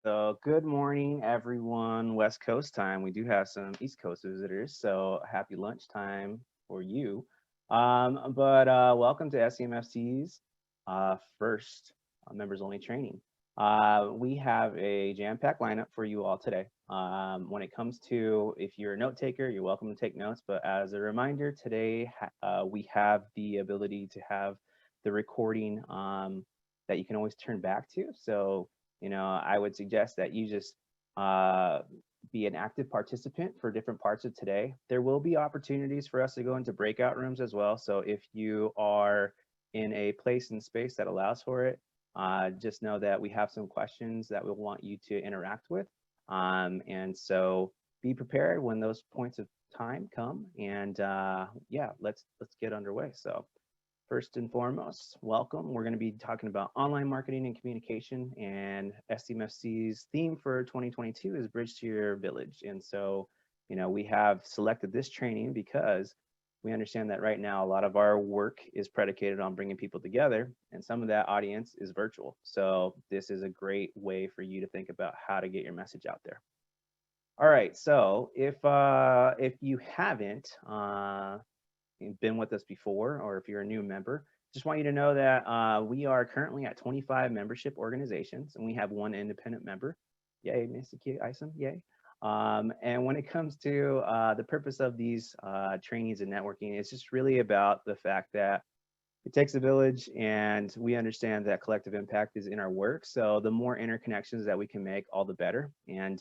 So, good morning, everyone. West Coast time. We do have some East Coast visitors, so happy lunchtime for you. But welcome to SDMFC's first members only training. We have a jam-packed lineup for you all today. When it comes to if you're a note taker, you're welcome to take notes. But as a reminder, today we have the ability to have the recording that you can always turn back to. So I would suggest that you just uh, be an active participant for different parts of today. There will be opportunities for us to go into breakout rooms as well. So if you are in a place and space that allows for it, just know that we have some questions that we want you to interact with. And so be prepared when those points of time come. And yeah, let's get underway. So first and foremost, welcome. We're going to be talking about online marketing and communication, and SDMFC's theme for 2022 is Bridge to Your Village. And so, we have selected this training because we understand that right now a lot of our work is predicated on bringing people together, and some of that audience is virtual. So this is a great way for you to think about how to get your message out there. All right, so if you haven't been with us before, or if you're a new member, just want you to know that we are currently at 25 membership organizations, and we have one independent member. Yay, Mr. Isom, yay. And when it comes to the purpose of these trainings and networking, it's just really about the fact that it takes a village, and we understand that collective impact is in our work. So the more interconnections that we can make, all the better. And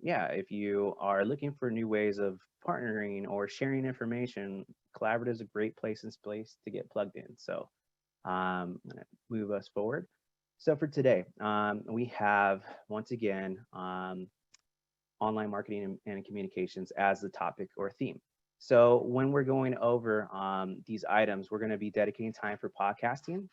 yeah, if you are looking for new ways of partnering or sharing information, collaborative is a great place to get plugged in. So I'm going to move us forward. So for today, we have once again online marketing and communications as the topic or theme. So when we're going over these items, we're going to be dedicating time for podcasting.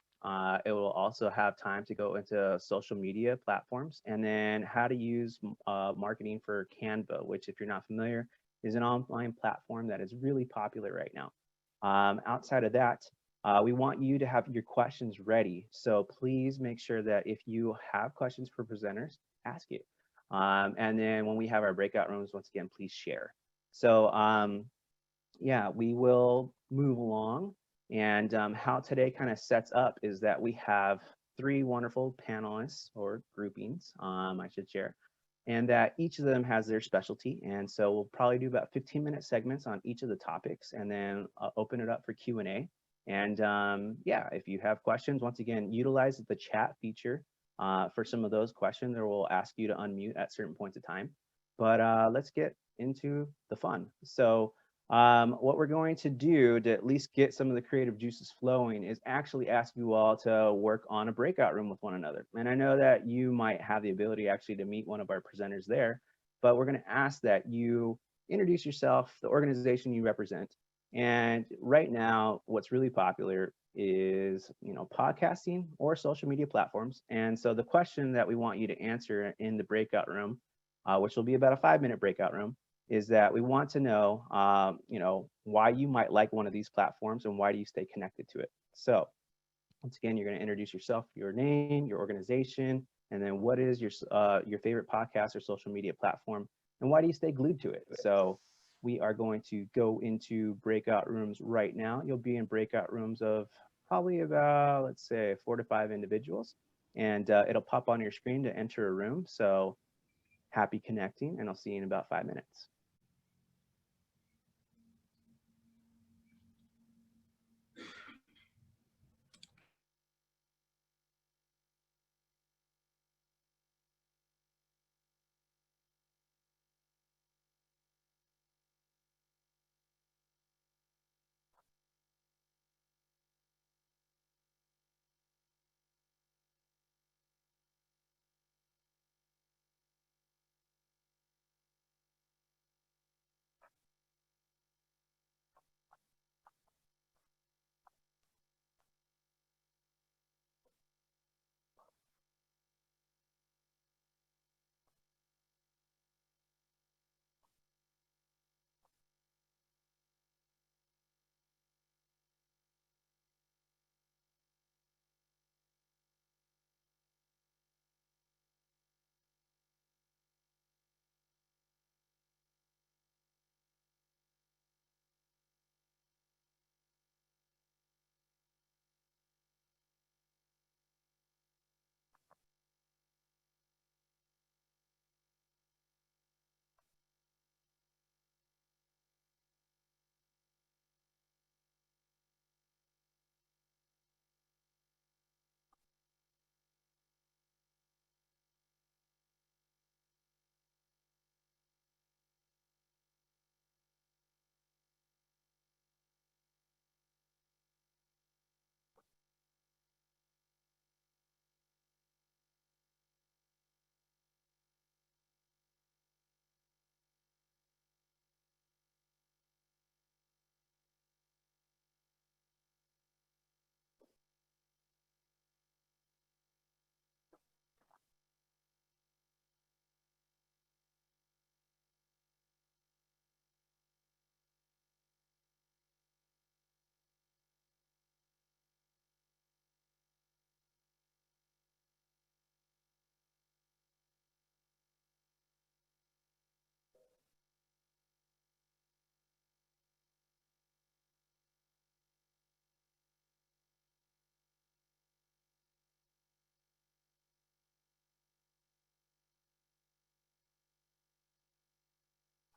It will also have time to go into social media platforms, and then how to use marketing for Canva, which, if you're not familiar, is an online platform that is really popular right now. Outside of that, we want you to have your questions ready. So please make sure that if you have questions for presenters, ask it. And then when we have our breakout rooms, once again, please share. So yeah, we will move along. And how today kind of sets up is that we have three wonderful panelists or groupings, I should share, and that each of them has their specialty. And so we'll probably do about 15-minute segments on each of the topics, and then open it up for Q&A. And yeah, if you have questions, once again, utilize the chat feature for some of those questions, or we'll ask you to unmute at certain points of time. But let's get into the fun. So what we're going to do to at least get some of the creative juices flowing is actually ask you all to work on a breakout room with one another. And I know that you might have the ability actually to meet one of our presenters there, but we're going to ask that you introduce yourself, the organization you represent. And right now, what's really popular is podcasting or social media platforms. And so the question that we want you to answer in the breakout room, which will be about a 5-minute breakout room, is that we want to know, why you might like one of these platforms and why do you stay connected to it. So once again, you're going to introduce yourself, your name, your organization, and then what is your favorite podcast or social media platform, and why do you stay glued to it. So we are going to go into breakout rooms right now. You'll be in breakout rooms of probably about, let's say, 4 to 5 individuals, and it'll pop on your screen to enter a room. So happy connecting, and I'll see you in about 5 minutes.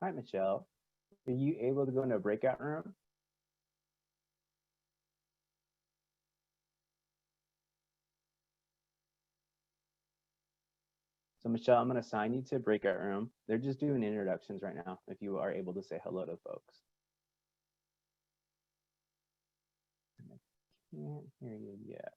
Hi, Michelle. Are you able to go into a breakout room? So Michelle, I'm going to assign you to a breakout room. They're just doing introductions right now, if you are able to say hello to folks. I can't hear you yet.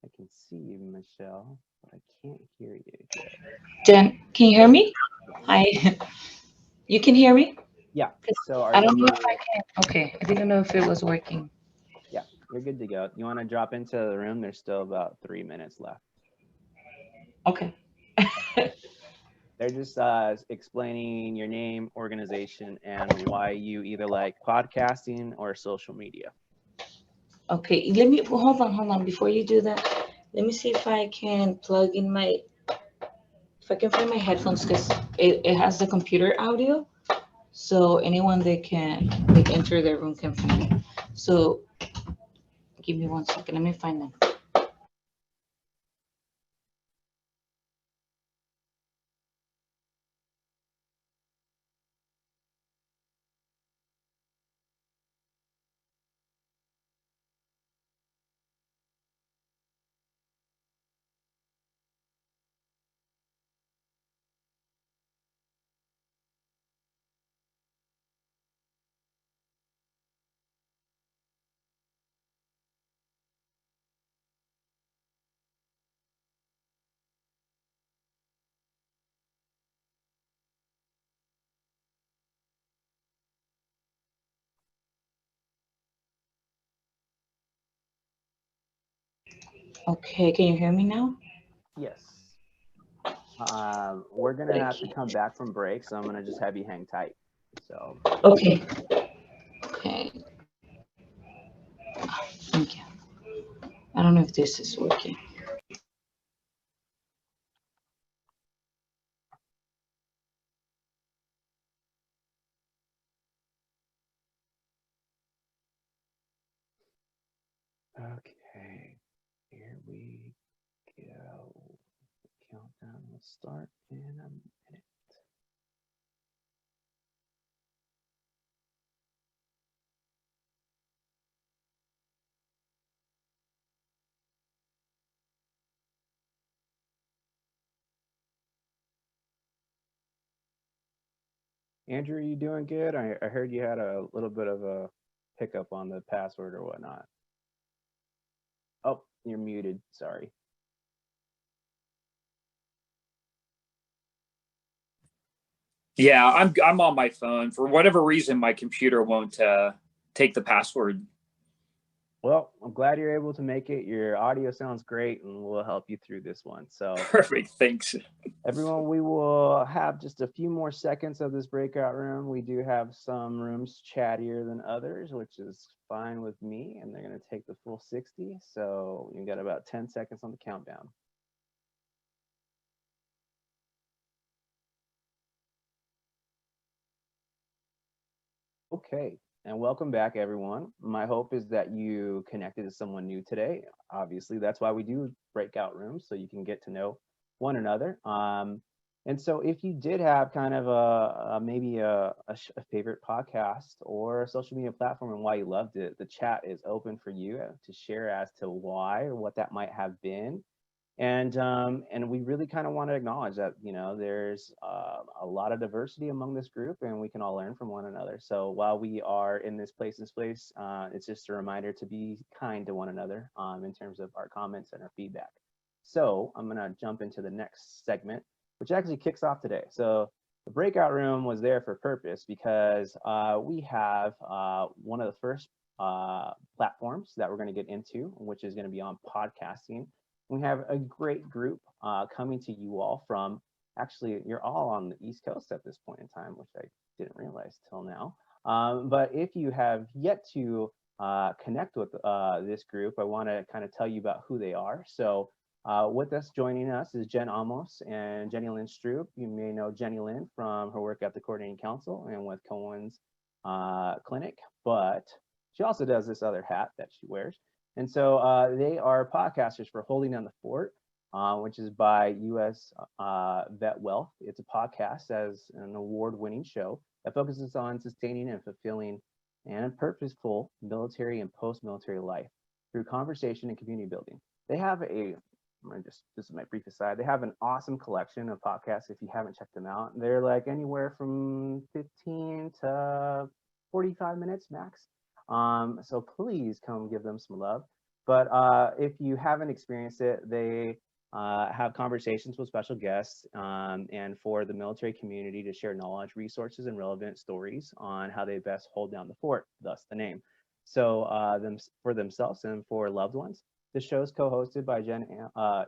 I can see you, Michelle, but I can't hear you yet. Jen, can you hear me? Hi. You can hear me? Yeah. 'Cause So are I don't know if you? I can. Okay, I didn't know if it was working. Yeah, you're good to go. You want to drop into the room? There's still about 3 minutes left. Okay. They're just explaining your name, organization, and why you either like podcasting or social media. Okay, let me hold on. Before you do that, let me see if I can plug in my if I can find my headphones because it has the computer audio. So anyone that can like enter the room can find it. So give me 1 second. Let me find them. Okay, can you hear me now? Yes. We're gonna have to Okay. come back from break, so I'm gonna just have you hang tight. So Okay. Okay. Thank you. I don't know if this is working. okay, here we go. Countdown will start in a minute. Andrew, are you doing good? I heard you had a little bit of a hiccup on the password or whatnot. Oh, you're muted. Sorry. Yeah, I'm on my phone. For whatever reason, my computer won't take the password. Well, I'm glad you're able to make it. Your audio sounds great, and we'll help you through this one. So, Perfect. Thanks. everyone, we will have just a few more seconds of this breakout room. We do have some rooms chattier than others, which is fine with me, and they're going to take the full 60. So, you got about 10 seconds on the countdown. Okay, and welcome back, everyone. My hope is that you connected to someone new today. Obviously, that's why we do breakout rooms, so you can get to know one another. And so, if you did have kind of maybe a favorite podcast or a social media platform and why you loved it, the chat is open for you to share as to why or what that might have been. And we really kind of want to acknowledge that there's a lot of diversity among this group, and we can all learn from one another. So while we are in this place, it's just a reminder to be kind to one another in terms of our comments and our feedback. So I'm going to jump into the next segment, which actually kicks off today. So the breakout room was there for purpose because we have one of the first platforms that we're going to get into, which is going to be on podcasting. We have a great group coming to you all from, actually, you're all on the East Coast at this point in time, which I didn't realize till now. But if you have yet to connect with this group, I want to kind of tell you about who they are. So With us joining us is Jen Amos and Jenny Lynn Stroop. You may know Jenny Lynn from her work at the Coordinating Council and with Cohen's clinic, but she also does this other hat that she wears. And so they are podcasters for Holding Down the Fort, which is by US Vet Wealth. It's a podcast as an award-winning show that focuses on sustaining and fulfilling and purposeful military and post-military life through conversation and community building. They have this is my brief aside, they have an awesome collection of podcasts if you haven't checked them out. They're like anywhere from 15 to 45 minutes max. So please come give them some love. But if you haven't experienced it, they have conversations with special guests and for the military community to share knowledge, resources, and relevant stories on how they best hold down the fort, thus the name. So for themselves and for loved ones. The show is co-hosted by Jen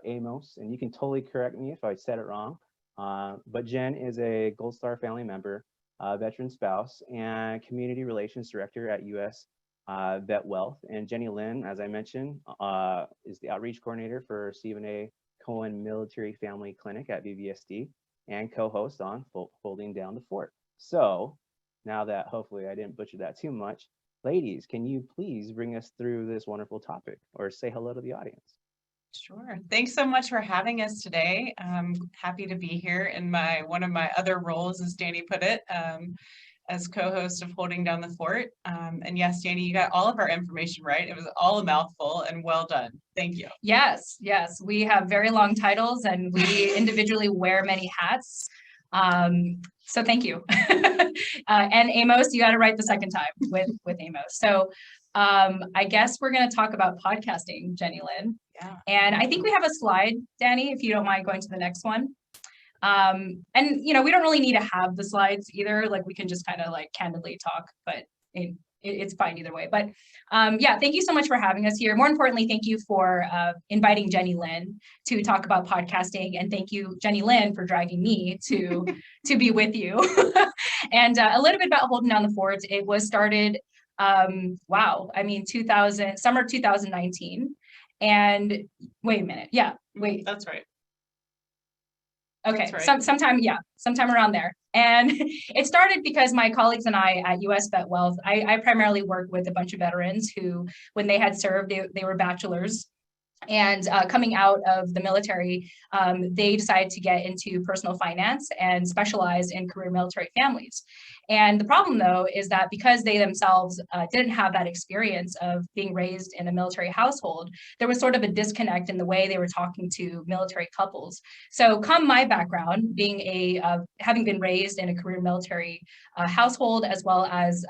Amos, and you can totally correct me if I said it wrong. But Jen is a Gold Star family member, veteran spouse, and community relations director at US Vet Wealth. And Jenny Lynn, as I mentioned, is the outreach coordinator for Stephen A. Cohen Military Family Clinic at VBSD and co-host on Holding Down the Fort. So now that hopefully I didn't butcher that too much, ladies, can you please bring us through this wonderful topic or say hello to the audience? Sure. Thanks so much for having us today. I'm happy to be here in one of my other roles, as Danny put it, as co-host of Holding Down the Fort. And yes, Danny, you got all of our information right. It was all a mouthful and well done. Thank you. Yes, we have very long titles and we individually wear many hats. So thank you. And Amos, you got it right the second time with Amos. So I guess we're going to talk about podcasting, Jenny Lynn. Yeah. And I think we have a slide, Danny, if you don't mind going to the next one. And we don't really need to have the slides either. Like we can just kind of like candidly talk, but it's fine either way. But yeah, thank you so much for having us here. More importantly, thank you for inviting Jenny Lynn to talk about podcasting. And thank you, Jenny Lynn, for dragging me to be with you. And a little bit about Holding Down the Fort. It was started, summer 2019. And wait a minute. Yeah, wait. That's right. Okay, That's right. sometime around there. And it started because my colleagues and I at US Vet Wealth, I primarily work with a bunch of veterans who, when they had served, they were bachelors. And coming out of the military, they decided to get into personal finance and specialize in career military families. And the problem, though, is that because they themselves didn't have that experience of being raised in a military household, there was sort of a disconnect in the way they were talking to military couples. So come my background, being having been raised in a career military household, as well as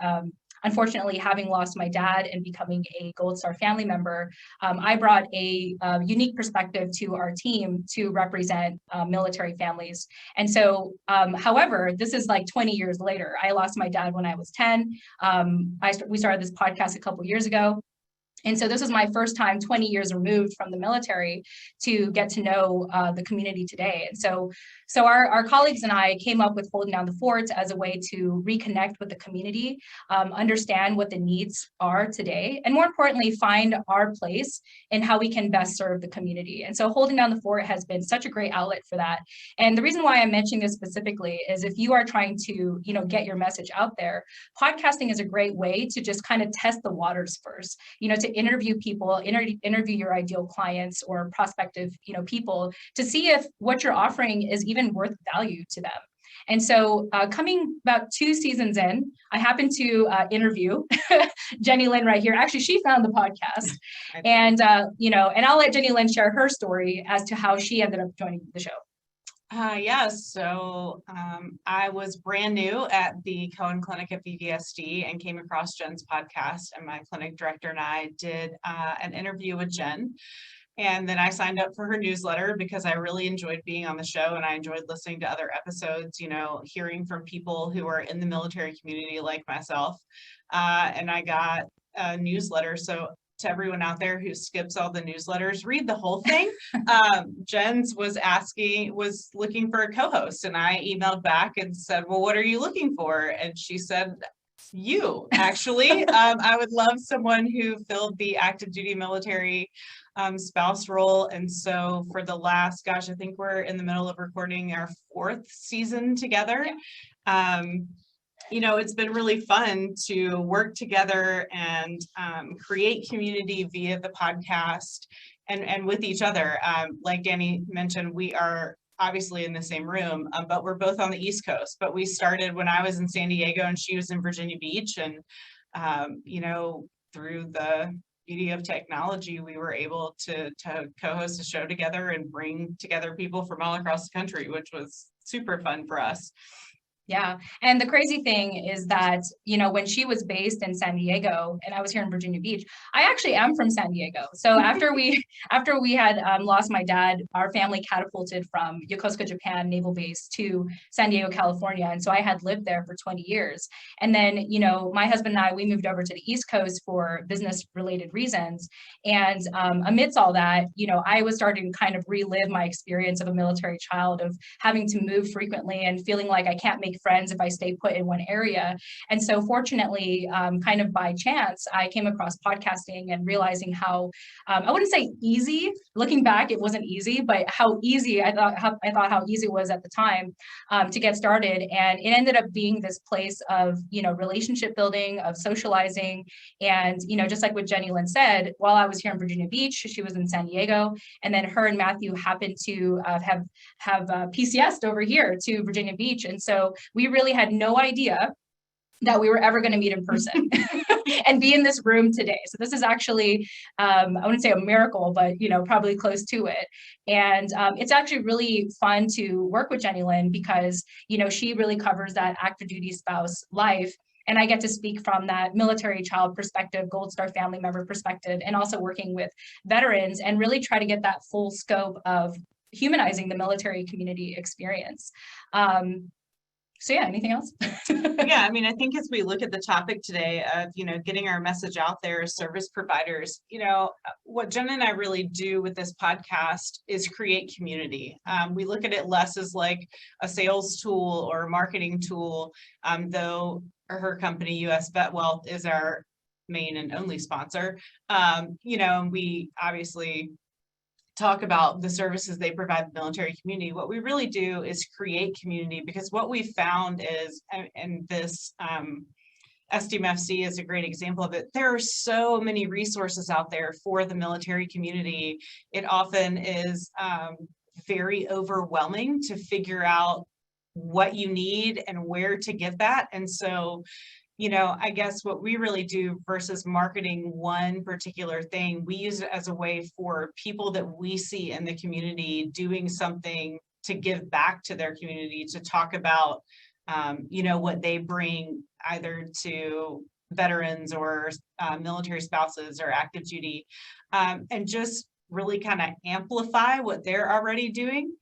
unfortunately, having lost my dad and becoming a Gold Star family member, I brought a unique perspective to our team to represent military families. And so, however, this is like 20 years later. I lost my dad when I was 10. We started this podcast a couple years ago. And so this is my first time 20 years removed from the military to get to know the community today. And so our colleagues and I came up with Holding Down the Fort as a way to reconnect with the community, understand what the needs are today, and more importantly, find our place in how we can best serve the community. And so Holding Down the Fort has been such a great outlet for that. And the reason why I'm mentioning this specifically is if you are trying to, get your message out there, podcasting is a great way to just kind of test the waters first, to interview people, interview your ideal clients or prospective, people to see if what you're offering is even worth value to them. And so coming about 2 seasons in, I happened to interview Jenny Lynn right here. Actually, she found the podcast. And, and I'll let Jenny Lynn share her story as to how she ended up joining the show. So I was brand new at the Cohen Clinic at VBSD and came across Jen's podcast, and my clinic director and I did an interview with Jen. And then I signed up for her newsletter because I really enjoyed being on the show and I enjoyed listening to other episodes, hearing from people who are in the military community like myself. And I got a newsletter. So to everyone out there who skips all the newsletters, read the whole thing. Jen's was looking for a co-host, and I emailed back and said, well, what are you looking for? And she said, you actually. I would love someone who filled the active duty military spouse role. And so for the last, gosh, I think we're in the middle of recording our 4th season together. You know, it's been really fun to work together and create community via the podcast and with each other. Like Danny mentioned, we are obviously in the same room, but we're both on the East Coast. But we started when I was in San Diego and she was in Virginia Beach. And, you know, through the beauty of technology, we were able to co-host a show together and bring together people from all across the country, which was super fun for us. Yeah. And the crazy thing is that, you know, when she was based in San Diego and I was here in Virginia Beach, I actually am from San Diego. So after we had lost my dad, our family catapulted from Yokosuka, Japan Naval Base to San Diego, California. And so I had lived there for 20 years. And then, you know, my husband and I, we moved over to the East Coast for business related reasons. And amidst all that, you know, I was starting to kind of relive my experience of a military child, of having to move frequently and feeling like I can't make friends if I stay put in one area. And so fortunately, kind of by chance, I came across podcasting and realizing how, I wouldn't say easy, looking back, it wasn't easy, but how easy I thought how easy it was at the time to get started. And it ended up being this place of, you know, relationship building, of socializing. And, you know, just like what Jenny Lynn said, while I was here in Virginia Beach, she was in San Diego, and then her and Matthew happened to have PCS'd over here to Virginia Beach. And so we really had no idea that we were ever going to meet in person and be in this room today. So this is actually, I wouldn't say a miracle, but, you know, probably close to it. And it's actually really fun to work with Jenny Lynn because, you know, she really covers that active duty spouse life. And I get to speak from that military child perspective, Gold Star family member perspective, and also working with veterans and really try to get that full scope of humanizing the military community experience. So yeah, anything else? Yeah, I mean, I think as we look at the topic today of, you know, getting our message out there as service providers, you know, what Jen and I really do with this podcast is create community. We look at it less as like a sales tool or a marketing tool, though her company, US Vet Wealth, is our main and only sponsor. You know, and we obviously talk about the services they provide the military community. What we really do is create community, because what we found is, and this SDMFC is a great example of it, there are so many resources out there for the military community. It often is very overwhelming to figure out what you need and where to get that. And so, you know, I guess what we really do versus marketing one particular thing, we use it as a way for people that we see in the community doing something to give back to their community, to talk about, you know, what they bring either to veterans or military spouses or active duty, and just really kind of amplify what they're already doing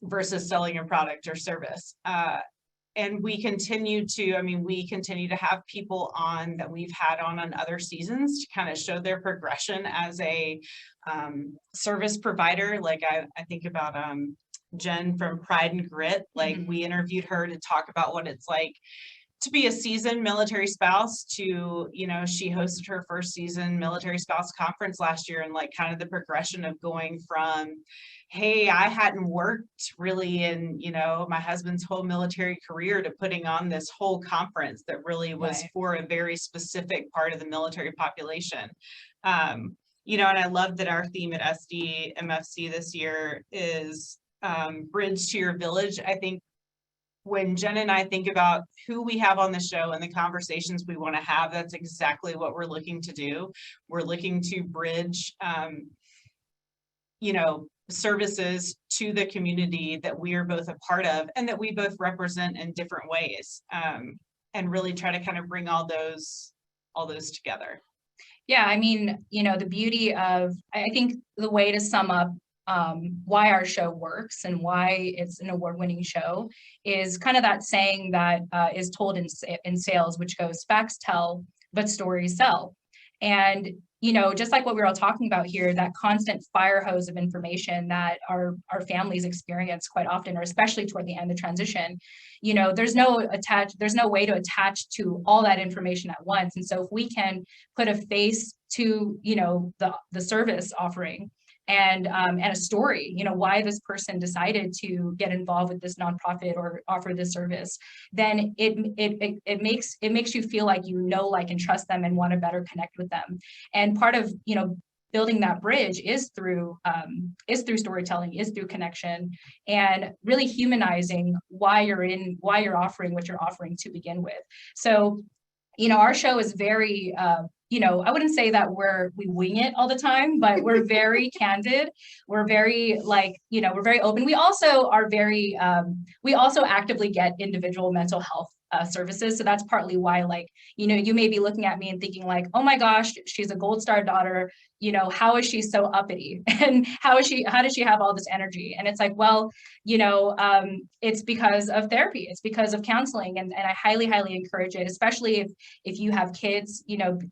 versus selling a product or service. And we continue to, I mean, we continue to have people on that we've had on other seasons to kind of show their progression as a service provider. Like I think about Jen from Pride and Grit, like we interviewed her to talk about what it's like to be a seasoned military spouse to, you know, she hosted her first season military spouse conference last year, and like kind of the progression of going from, hey, I hadn't worked really in, you know, my husband's whole military career, to putting on this whole conference that really was for a very specific part of the military population. You know, and I love that our theme at SDMFC this year is Bridge to Your Village. I think when Jen and I think about who we have on the show and the conversations we want to have, that's exactly what we're looking to do. We're looking to bridge, you know, services to the community that we are both a part of and that we both represent in different ways, and really try to kind of bring all those together. Yeah, I mean, you know, the beauty of, I think the way to sum up why our show works and why it's an award-winning show is kind of that saying that is told in sales, which goes, facts tell, but stories sell. And just like what we were all talking about here, that constant fire hose of information that our families experience quite often, or especially toward the end of transition, there's no way to attach to all that information at once. And so if we can put a face to, the service offering, and a story, why this person decided to get involved with this nonprofit or offer this service, then it makes you feel like like and trust them and want to better connect with them. And part of building that bridge is through storytelling, is through connection, and really humanizing why you're offering what you're offering to begin with. So our show is very I wouldn't say that we wing it all the time, but we're very candid. We're very we're very open. We also are very, we also actively get individual mental health services. So that's partly why, you may be looking at me and thinking like, oh my gosh, she's a Gold Star daughter. How is she so uppity? And how does she have all this energy? And it's like, well, it's because of therapy. It's because of counseling. And I highly, highly encourage it, especially if you have kids,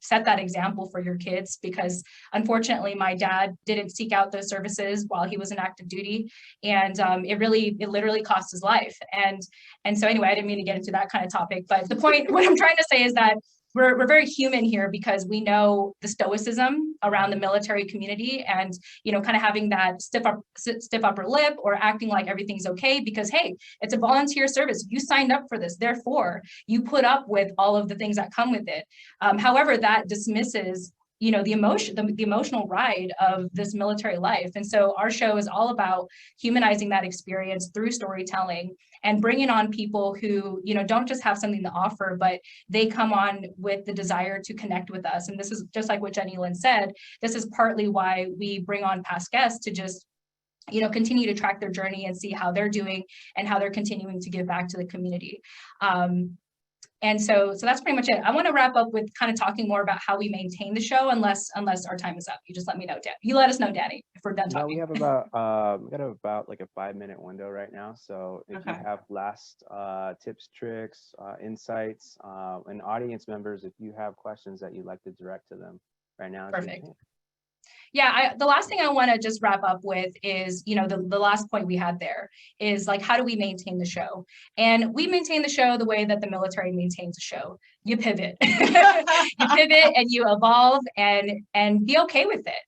set that example for your kids, because unfortunately my dad didn't seek out those services while he was in active duty. And it literally cost his life. And so anyway, I didn't mean to get into that kind of topic, but the point, what I'm trying to say is that we're very human here, because we know the stoicism around the military community, and kind of having that stiff upper lip, or acting like everything's okay because, hey, it's a volunteer service, you signed up for this, therefore you put up with all of the things that come with it. However, that dismisses the emotional ride of this military life. And so our show is all about humanizing that experience through storytelling, and bringing on people who, don't just have something to offer, but they come on with the desire to connect with us. And this is just like what Jenny Lynn said, this is partly why we bring on past guests to just continue to track their journey and see how they're doing and how they're continuing to give back to the community. And so that's pretty much it. I want to wrap up with kind of talking more about how we maintain the show, unless our time is up. You just let me know, Dan. You let us know, Danny, if we're done talking. No, we have about like a 5-minute window right now. So if you have last tips, tricks, insights, and audience members, if you have questions that you'd like to direct to them right now. Perfect. Yeah, the last thing I want to just wrap up with is, the last point we had there is like, how do we maintain the show? And we maintain the show the way that the military maintains a show. You pivot. You pivot and you evolve and be okay with it.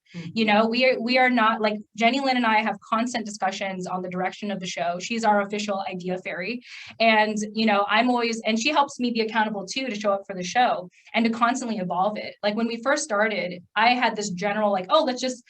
We are not, like, Jenny Lynn and I have constant discussions on the direction of the show. She's our official idea fairy. And, I'm always, and she helps me be accountable too, to show up for the show and to constantly evolve it. Like when we first started, I had this general like, oh, let's just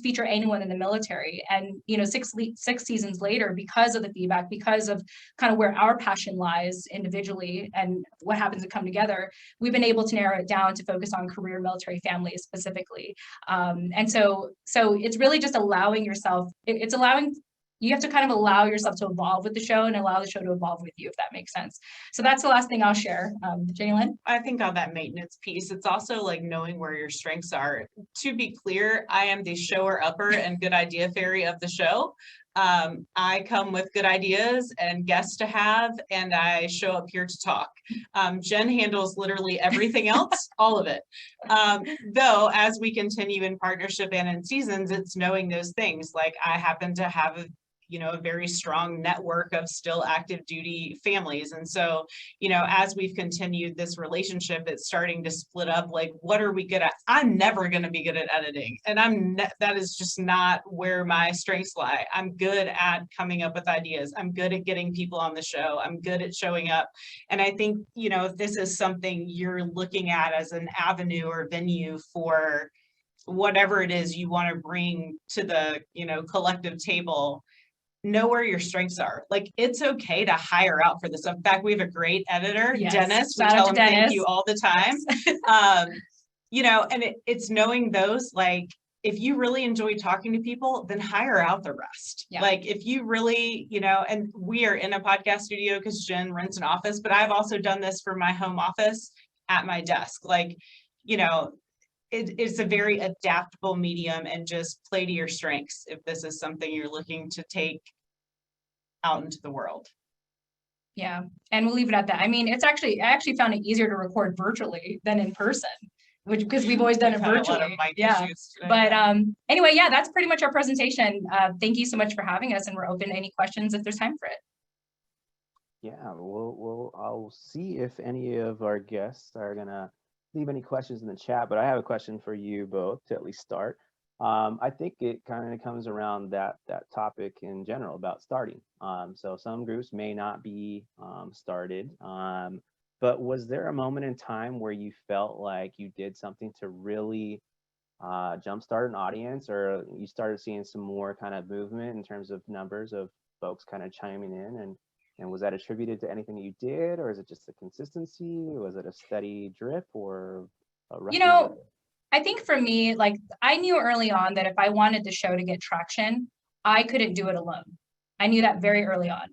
feature anyone in the military. And, 6 seasons later, because of the feedback, because of kind of where our passion lies individually and what happens to come together, we've been able to narrow it down to focus on career military families specifically. And so it's really just allowing yourself, you have to kind of allow yourself to evolve with the show and allow the show to evolve with you, if that makes sense. So that's the last thing I'll share. Jenny Lynn? I think on that maintenance piece, it's also like knowing where your strengths are. To be clear, I am the shower upper and good idea fairy of the show. I come with good ideas and guests to have, and I show up here to talk. Jen handles literally everything else, all of it. Though, as we continue in partnership and in seasons, it's knowing those things. Like I happen to have a very strong network of still active duty families. And so, as we've continued this relationship, it's starting to split up. Like, what are we good at? I'm never going to be good at editing. And that is just not where my strengths lie. I'm good at coming up with ideas. I'm good at getting people on the show. I'm good at showing up. And I think, if this is something you're looking at as an avenue or venue for whatever it is you want to bring to the, collective table, know where your strengths are. Like, it's okay to hire out for this. In fact, we have a great editor, yes. Dennis. We tell him thank you all the time. And it's knowing those, like, if you really enjoy talking to people, then hire out the rest. Yeah. Like if you really, and we are in a podcast studio because Jen rents an office, but I've also done this for my home office at my desk. Like, it's a very adaptable medium, and just play to your strengths if this is something you're looking to take out into the world. Yeah, and we'll leave it at that. I mean, I actually found it easier to record virtually than in person. because we've always done it We've had a lot of virtually. mic Yeah. issues today, But yeah. anyway, yeah, that's pretty much our presentation. Thank you so much for having us, and we're open to any questions if there's time for it. Yeah, I'll see if any of our guests are gonna leave any questions in the chat, but I have a question for you both to at least start. I think it kind of comes around that topic in general about starting. So some groups may not be started, but was there a moment in time where you felt like you did something to really jumpstart an audience, or you started seeing some more kind of movement in terms of numbers of folks kind of chiming in, and was that attributed to anything you did, or is it just the consistency? Was it a steady drip or a rough? I think for me, like, I knew early on that if I wanted the show to get traction, I couldn't do it alone. I knew that very early on.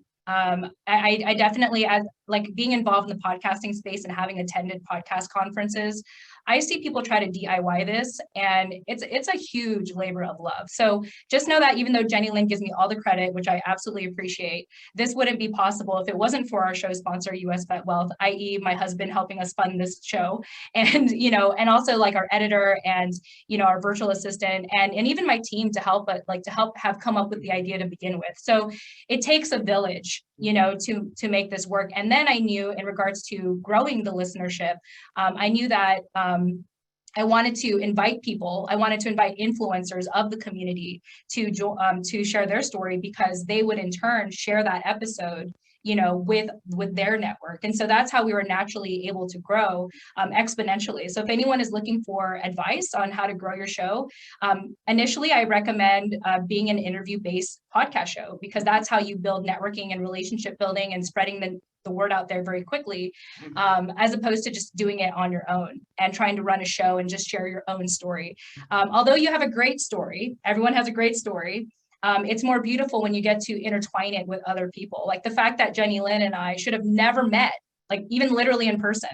I definitely, as like being involved in the podcasting space and having attended podcast conferences, I see people try to DIY this, and it's a huge labor of love. So just know that even though Jenny Lynn gives me all the credit, which I absolutely appreciate, this wouldn't be possible if it wasn't for our show sponsor, US Vet Wealth, i.e. my husband helping us fund this show. And, and also like our editor and, our virtual assistant and even my team to help have come up with the idea to begin with. So it takes a village, to make this work. And then I knew in regards to growing the listenership, I knew that I wanted to invite people. I wanted to invite influencers of the community to share their story, because they would in turn share that episode, with their network. And so that's how we were naturally able to grow exponentially. So if anyone is looking for advice on how to grow your show, initially I recommend being an interview-based podcast show, because that's how you build networking and relationship building and spreading the word out there very quickly, as opposed to just doing it on your own and trying to run a show and just share your own story. Although you have a great story, everyone has a great story. It's more beautiful when you get to intertwine it with other people. Like the fact that Jenny Lynn and I should have never met, like even literally in person,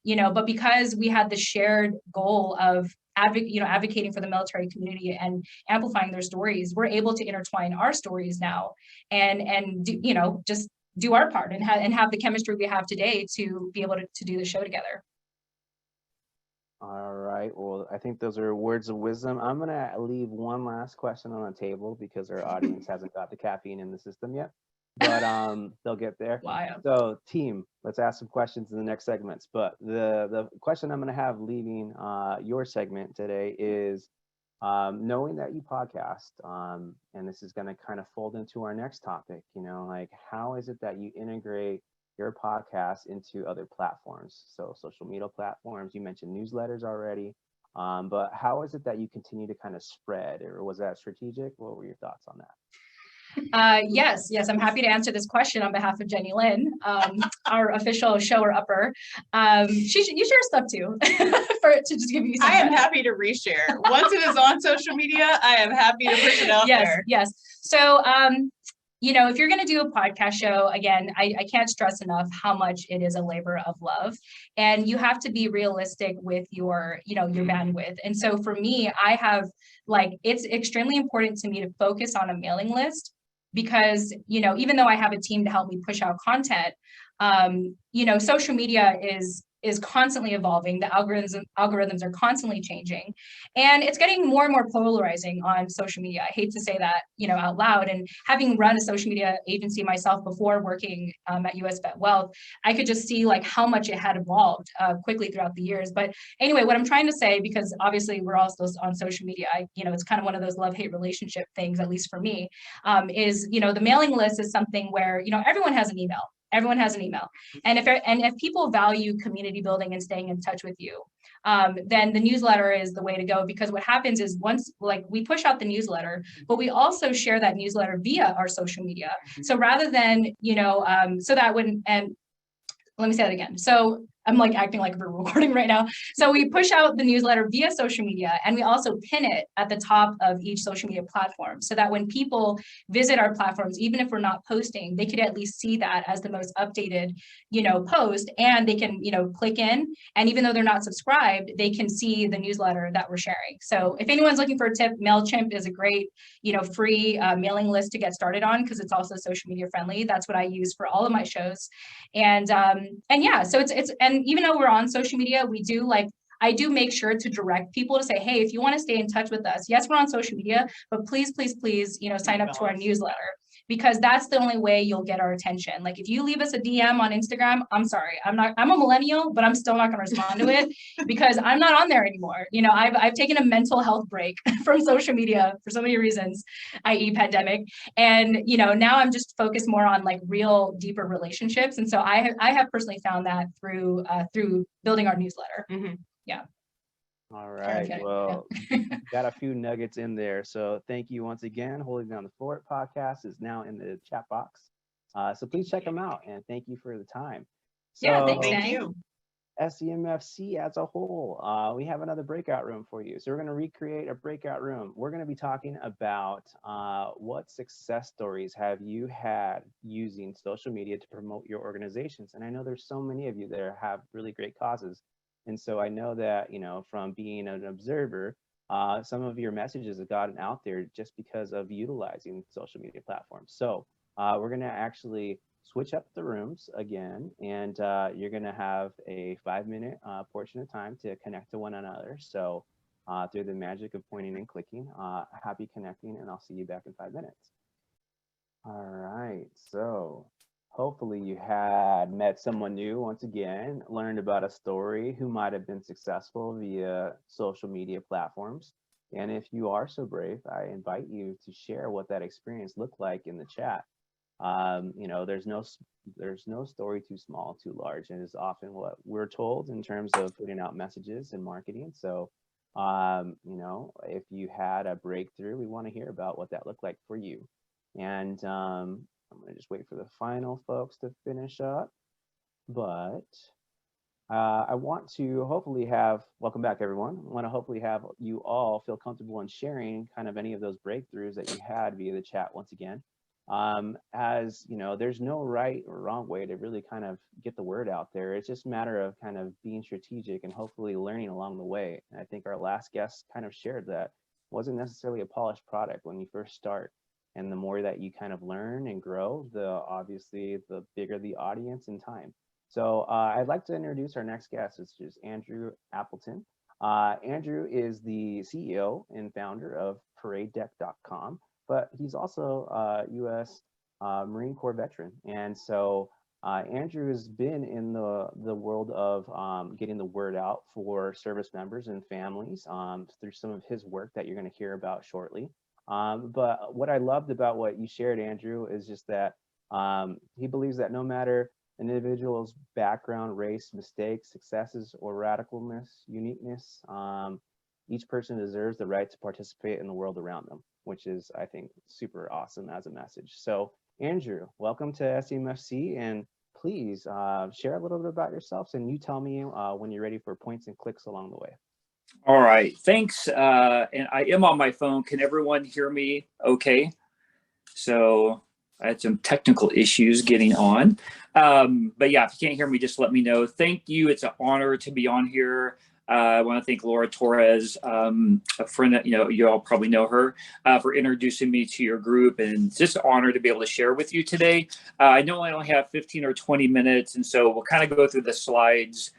but because we had the shared goal of advocating for the military community and amplifying their stories, we're able to intertwine our stories now and do, just do our part and have the chemistry we have today to be able to do the show together. All right. Well, I think those are words of wisdom. I'm going to leave one last question on the table because our audience hasn't got the caffeine in the system yet, but they'll get there. Wow. So team, let's ask some questions in the next segments. But the question I'm going to have leaving your segment today is knowing that you podcast, and this is going to kind of fold into our next topic, like how is it that you integrate your podcast into other platforms? So social media platforms, you mentioned newsletters already, but how is it that you continue to kind of spread, or was that strategic? What were your thoughts on that? Yes, I'm happy to answer this question on behalf of Jenny Lynn, our official shower upper. You share stuff too, to just give you some I am credit. happy to reshare. Once it is on social media, I am happy to push it out there. Yes. So, if you're going to do a podcast show, again, I can't stress enough how much it is a labor of love, and you have to be realistic with your bandwidth. And so for me, it's extremely important to me to focus on a mailing list, because, even though I have a team to help me push out content, social media is constantly evolving. The algorithms are constantly changing, and it's getting more and more polarizing on social media. I hate to say that, out loud. And having run a social media agency myself before working at US Vet Wealth, I could just see like how much it had evolved quickly throughout the years. But anyway, what I'm trying to say, because obviously we're all still on social media, it's kind of one of those love-hate relationship things, at least for me, is, the mailing list is something where, everyone has an email. Everyone has an email. And if people value community building and staying in touch with you, then the newsletter is the way to go, because what happens is once we push out the newsletter, but we also share that newsletter via our social media. So rather than, so that when, and let me say that again. So I'm acting like we're recording right now. So we push out the newsletter via social media, and we also pin it at the top of each social media platform, so that when people visit our platforms, even if we're not posting, they could at least see that as the most updated, post, and they can, click in, and even though they're not subscribed, they can see the newsletter that we're sharing. So if anyone's looking for a tip, MailChimp is a great, free mailing list to get started on, because it's also social media friendly. That's what I use for all of my shows. And yeah, so it's and even though we're on social media, we do I do make sure to direct people to say, hey, if you want to stay in touch with us, yes, we're on social media, but please, please, please, sign up to our newsletter, because that's the only way you'll get our attention. Like if you leave us a DM on Instagram, I'm sorry, I'm a millennial, but I'm still not going to respond to it because I'm not on there anymore. I've taken a mental health break from social media for so many reasons, i.e. pandemic. And, now I'm just focused more on like real deeper relationships. And so I have personally found that through building our newsletter. Mhm. Yeah. All right. Okay. Well, got a few nuggets in there. So thank you once again. Holding Down the Fort podcast is now in the chat box. So please check them out. And thank you for the time. So, Yeah, thanks, Thank Danny. you. SDMFC as a whole, we have another breakout room for you. So we're going to recreate a breakout room. We're going to be talking about what success stories have you had using social media to promote your organizations. And I know there's so many of you that have really great causes. And so I know that, from being an observer, some of your messages have gotten out there just because of utilizing social media platforms. So we're going to actually switch up the rooms again, and you're going to have a 5-minute portion of time to connect to one another. So through the magic of pointing and clicking, happy connecting, and I'll see you back in 5 minutes. All right, so hopefully you had met someone new once again, learned about a story who might have been successful via social media platforms. And if you are so brave, I invite you to share what that experience looked like in the chat. There's no story too small, too large, and is often what we're told in terms of putting out messages and marketing. So, if you had a breakthrough, we want to hear about what that looked like for you. And I'm going to just wait for the final folks to finish up. But I want to hopefully welcome back, everyone. I want to hopefully have you all feel comfortable in sharing kind of any of those breakthroughs that you had via the chat once again. As there's no right or wrong way to really kind of get the word out there. It's just a matter of kind of being strategic and hopefully learning along the way. And I think our last guest kind of shared that it wasn't necessarily a polished product when you first start. And the more that you kind of learn and grow, obviously the bigger the audience in time. So I'd like to introduce our next guest, which is Andrew Appleton. Andrew is the CEO and founder of ParadeDeck.com, but he's also a U.S. Marine Corps veteran. And so Andrew has been in the world of getting the word out for service members and families through some of his work that you're going to hear about shortly. But what I loved about what you shared, Andrew, is just that he believes that no matter an individual's background, race, mistakes, successes, or radicalness, uniqueness, each person deserves the right to participate in the world around them, which is, I think, super awesome as a message. So, Andrew, welcome to SDMFC, and please share a little bit about yourselves, and you tell me when you're ready for points and clicks along the way. All right, thanks. And I am on my phone. Can everyone hear me okay? So I had some technical issues getting on. But yeah, if you can't hear me, just let me know. Thank you. It's an honor to be on here. I want to thank Laura Torres, a friend that, you all probably know her, for introducing me to your group. And it's just an honor to be able to share with you today. I know I only have 15 or 20 minutes, and so we'll kind of go through the slides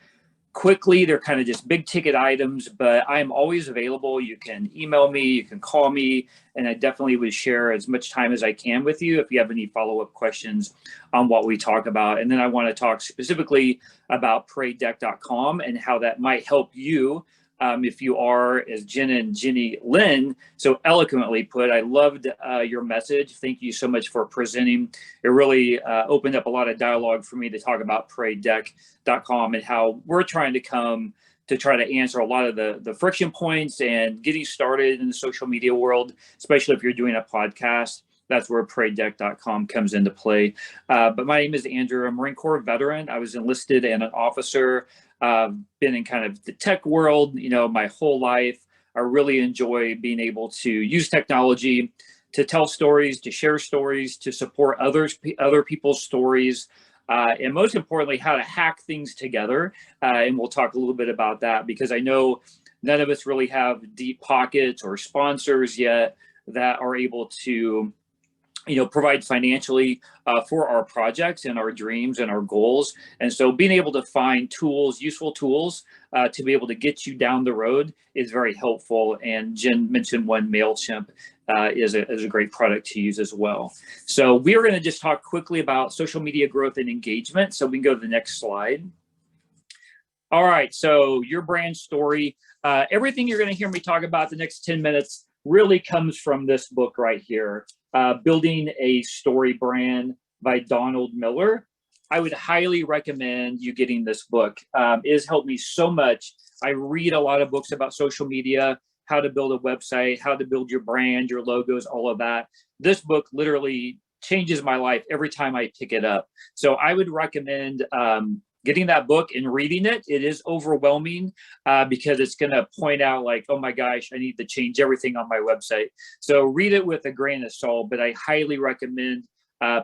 quickly. They're kind of just big ticket items, but I'm always available. You can email me, you can call me, and I definitely would share as much time as I can with you if you have any follow-up questions on what we talk about. And then I want to talk specifically about ParadeDeck.com and how that might help you if you are, as Jen and Jenny Lynn so eloquently put. I loved your message. Thank you so much for presenting. It really opened up a lot of dialogue for me to talk about ParadeDeck.com and how we're trying to come to try to answer a lot of the friction points and getting started in the social media world, especially if you're doing a podcast. That's where ParadeDeck.com comes into play. But my name is Andrew. I'm a Marine Corps veteran. I was enlisted and an officer. Been in kind of the tech world, my whole life. I really enjoy being able to use technology to tell stories, to share stories, to support other people's stories, and most importantly, how to hack things together. And we'll talk a little bit about that because I know none of us really have deep pockets or sponsors yet that are able to provide financially for our projects and our dreams and our goals. And so being able to find tools, useful tools to be able to get you down the road is very helpful. And Jen mentioned one, MailChimp is a great product to use as well. So we are going to just talk quickly about social media growth and engagement. So we can go to the next slide. All right, so your brand story, everything you're going to hear me talk about the next 10 minutes really comes from this book right here, Building a Story Brand by Donald Miller. I would highly recommend you getting this book. It has helped me so much. I read a lot of books about social media, how to build a website, how to build your brand, your logos, all of that. This book literally changes my life every time I pick it up. So I would recommend getting that book and reading it. It is overwhelming because it's going to point out like, oh my gosh, I need to change everything on my website. So read it with a grain of salt, but I highly recommend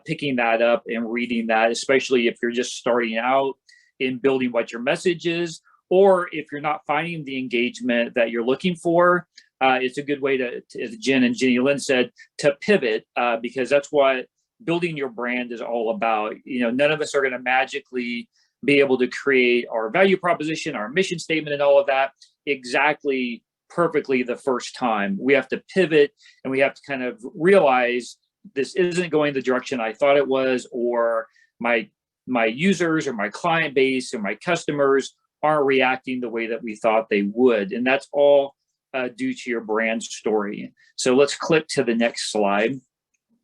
picking that up and reading that, especially if you're just starting out in building what your message is, or if you're not finding the engagement that you're looking for. It's a good way to, as Jen and Jenny Lynn said, to pivot because that's what building your brand is all about. None of us are going to magically be able to create our value proposition, our mission statement, and all of that exactly perfectly the first time. We have to pivot and we have to kind of realize this isn't going the direction I thought it was, or my users or my client base or my customers aren't reacting the way that we thought they would. And that's all due to your brand story. So let's click to the next slide.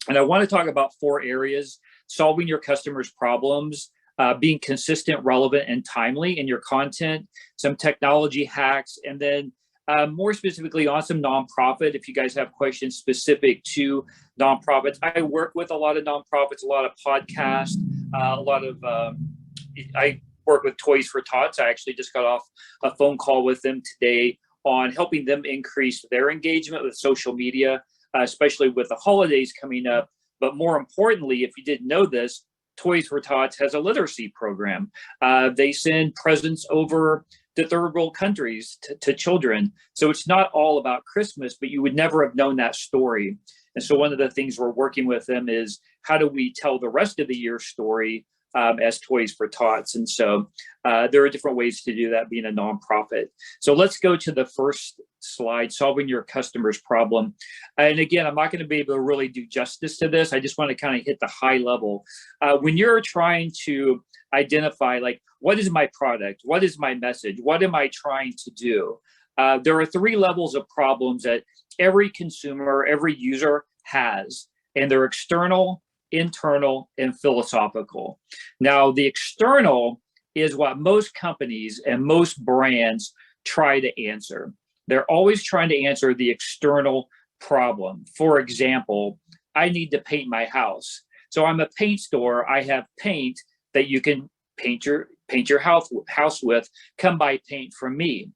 And I want to talk about 4 areas: solving your customers' problems, being consistent, relevant, and timely in your content, some technology hacks, and then more specifically on some nonprofit. If you guys have questions specific to nonprofits, I work with a lot of nonprofits, a lot of podcasts, I work with Toys for Tots. I actually just got off a phone call with them today on helping them increase their engagement with social media, especially with the holidays coming up. But more importantly, if you didn't know this, Toys for Tots has a literacy program. They send presents over to third world countries to children. So it's not all about Christmas, but you would never have known that story. And so one of the things we're working with them is how do we tell the rest of the year story as Toys for Tots. And so there are different ways to do that being a nonprofit. So let's go to the first slide, solving your customer's problem. And again, I'm not going to be able to really do justice to this. I just want to kind of hit the high level. When you're trying to identify, like, what is my product? What is my message? What am I trying to do? There are 3 levels of problems that every consumer, every user has, and they're external, internal, and philosophical. Now, the external is what most companies and most brands try to answer. They're always trying to answer the external problem. For example, I need to paint my house. So I'm a paint store. I have paint that you can paint your house with. Come buy paint from me.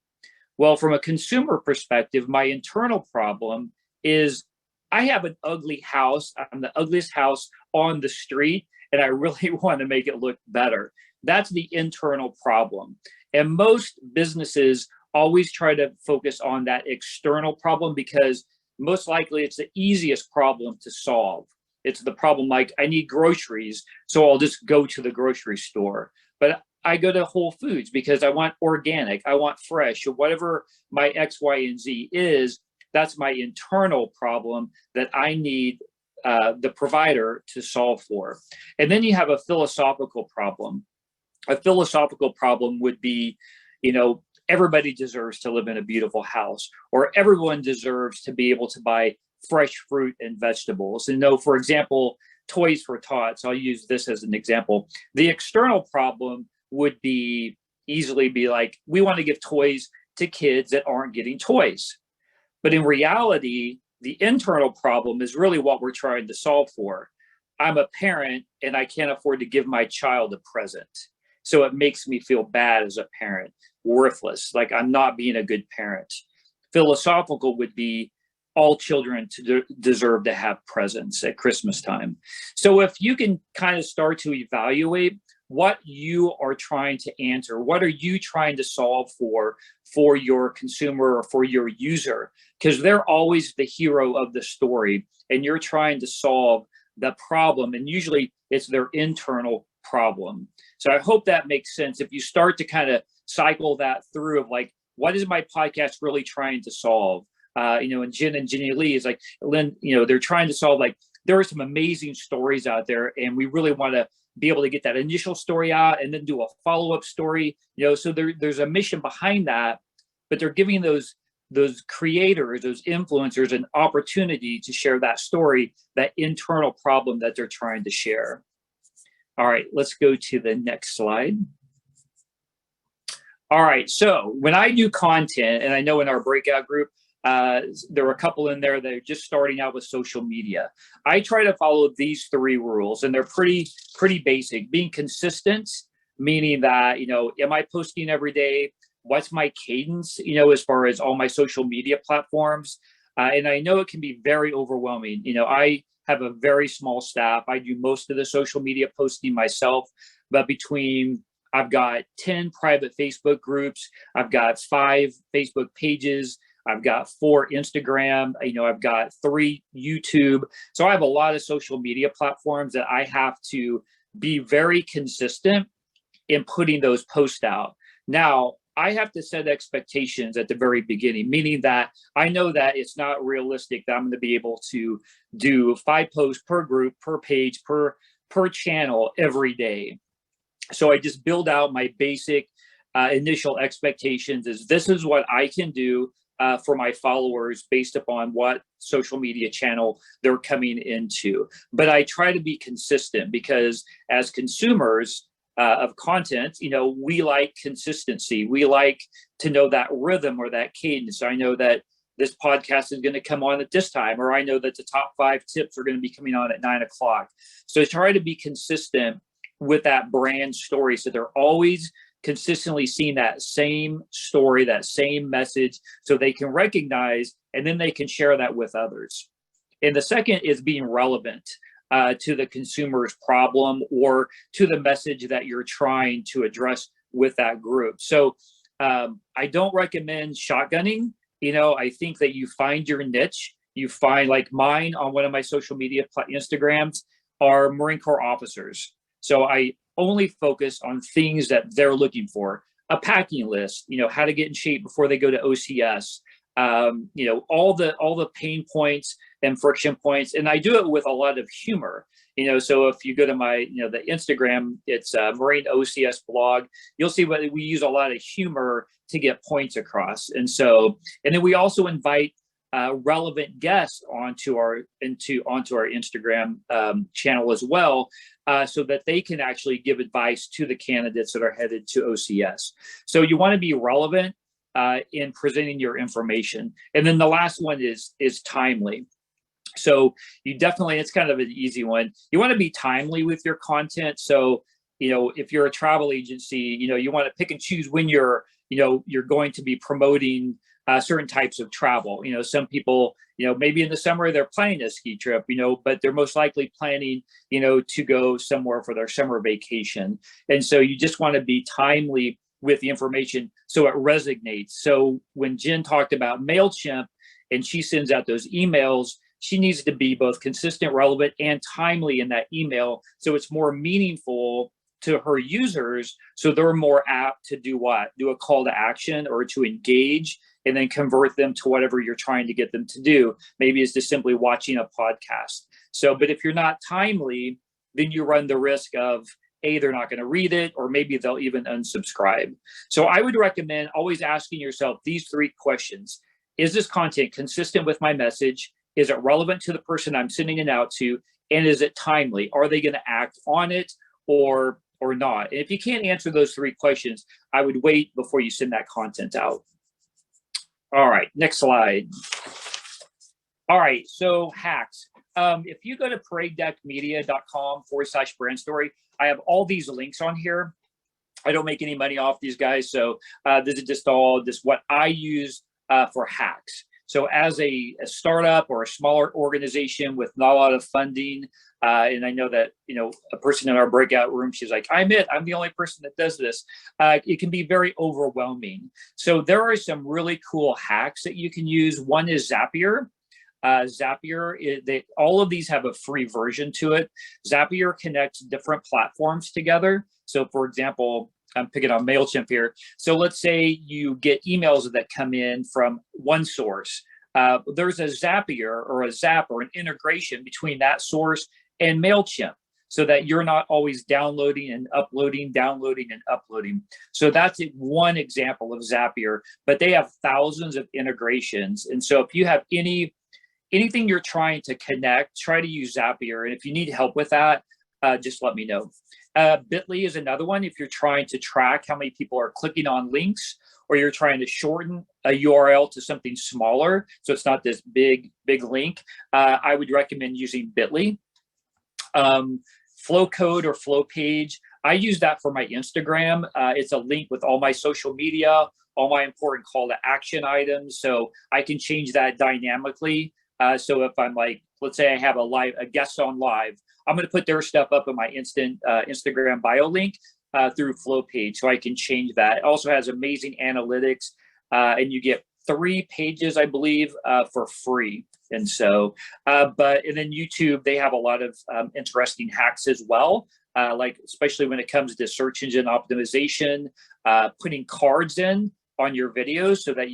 Well, from a consumer perspective, my internal problem is I have an ugly house. I'm the ugliest house on the street, and I really want to make it look better. That's the internal problem. And most businesses always try to focus on that external problem because most likely it's the easiest problem to solve. It's the problem like I need groceries, so I'll just go to the grocery store. But I go to Whole Foods because I want organic, I want fresh, or whatever my X, Y, and Z is. That's my internal problem that I need the provider to solve for. And then you have a philosophical problem. A philosophical problem would be, everybody deserves to live in a beautiful house, or everyone deserves to be able to buy fresh fruit and vegetables. And for example, Toys for Tots, I'll use this as an example. The external problem would easily be like, we want to give toys to kids that aren't getting toys. But in reality, the internal problem is really what we're trying to solve for. I'm a parent and I can't afford to give my child a present. So it makes me feel bad as a parent, worthless, like I'm not being a good parent. Philosophical would be all children deserve to have presents at Christmas time. So if you can kind of start to evaluate what you are trying to answer, what are you trying to solve for your consumer or for your user, because they're always the hero of the story and you're trying to solve the problem, and usually it's their internal problem. So I hope that makes sense. If you start to kind of cycle that through of like, what is my podcast really trying to solve? And Jen and Jenny Lee is like, Lynn, they're trying to solve, like, there are some amazing stories out there, and we really want to be able to get that initial story out and then do a follow-up story, so there's a mission behind that, but they're giving those creators, those influencers, an opportunity to share that story, that internal problem that they're trying to share. All right, let's go to the next slide. All right, so when I do content, and I know in our breakout group, there were a couple in there that are just starting out with social media. I try to follow these 3 rules, and they're pretty basic. Being consistent, meaning that, am I posting every day? What's my cadence, as far as all my social media platforms? And I know it can be very overwhelming. I have a very small staff. I do most of the social media posting myself, but I've got 10 private Facebook groups. I've got 5 Facebook pages. I've got 4 Instagram, I've got 3 YouTube. So I have a lot of social media platforms that I have to be very consistent in putting those posts out. Now, I have to set expectations at the very beginning, meaning that I know that it's not realistic that I'm going to be able to do 5 posts per group, per page, per channel every day. So I just build out my basic initial expectations is this is what I can do for my followers based upon what social media channel they're coming into. But I try to be consistent because as consumers of content, we like consistency. We like to know that rhythm or that cadence. I know that this podcast is going to come on at this time, or I know that the top 5 tips are going to be coming on at 9 o'clock. So I try to be consistent with that brand story. So they're always consistently seeing that same story, that same message, so they can recognize, and then they can share that with others. And the second is being relevant to the consumer's problem or to the message that you're trying to address with that group. So I don't recommend shotgunning. I think that you find your niche. You find, like mine on one of my social media Instagrams are Marine Corps officers. So I only focus on things that they're looking for. A packing list, how to get in shape before they go to OCS, all the pain points and friction points. And I do it with a lot of humor. So if you go to my, the Instagram, it's Marine OCS blog, you'll see what we use a lot of humor to get points across. And then we also invite relevant guests onto our Instagram channel as well, so that they can actually give advice to the candidates that are headed to OCS. So you want to be relevant in presenting your information. And then the last one is timely. So you definitely, it's kind of an easy one. You want to be timely with your content. So, if you're a travel agency, you want to pick and choose when you're going to be promoting certain types of travel. Some people, maybe in the summer they're planning a ski trip, but they're most likely planning, to go somewhere for their summer vacation. And so you just want to be timely with the information so it resonates. So when Jen talked about MailChimp and she sends out those emails, she needs to be both consistent, relevant, and timely in that email, so it's more meaningful to her users, so they're more apt to do what? Do a call to action or to engage, and then convert them to whatever you're trying to get them to do. Maybe it's just simply watching a podcast. So, but if you're not timely, then you run the risk of they're not going to read it, or maybe they'll even unsubscribe. So I would recommend always asking yourself these 3 questions. Is this content consistent with my message? Is it relevant to the person I'm sending it out to? And is it timely? Are they going to act on it or not? And if you can't answer those 3 questions, I would wait before you send that content out. All right, next slide. All right, so hacks. If you go to paradedeckmedia.com/brand story, I have all these links on here. I don't make any money off these guys. So this is just what I use for hacks. So as a startup or a smaller organization with not a lot of funding, and I know that, a person in our breakout room, she's like, I'm the only person that does this. It can be very overwhelming. So there are some really cool hacks that you can use. One is Zapier. Zapier, all of these have a free version to it. Zapier connects different platforms together. So for example, I'm picking on MailChimp here. So let's say you get emails that come in from one source. There's a Zapier or a Zap or an integration between that source and MailChimp, so that you're not always downloading and uploading, downloading and uploading. So that's one example of Zapier, but they have thousands of integrations. And so if you have anything you're trying to connect, try to use Zapier. And if you need help with that, just let me know. Bitly is another one. If you're trying to track how many people are clicking on links, or you're trying to shorten a URL to something smaller, so it's not this big link, I would recommend using Bitly. Flow Code or Flow Page, I use that for my Instagram. It's a link with all my social media, all my important call to action items, so I can change that dynamically. So if I'm like, let's say I have a guest on live, I'm going to put their stuff up in my Instagram bio link through Flow Page, so I can change that. It also has amazing analytics, and you get 3 pages, I believe, for free. And so, and then YouTube, they have a lot of interesting hacks as well, like especially when it comes to search engine optimization, putting cards in on your videos so that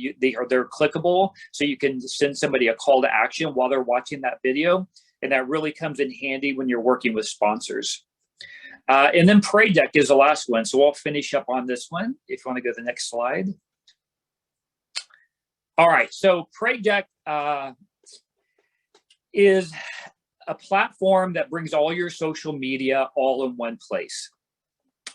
they're clickable, so you can send somebody a call to action while they're watching that video. And that really comes in handy when you're working with sponsors. And then Parade Deck is the last one. So I'll finish up on this one if you want to go to the next slide. All right, so Parade Deck is a platform that brings all your social media all in one place.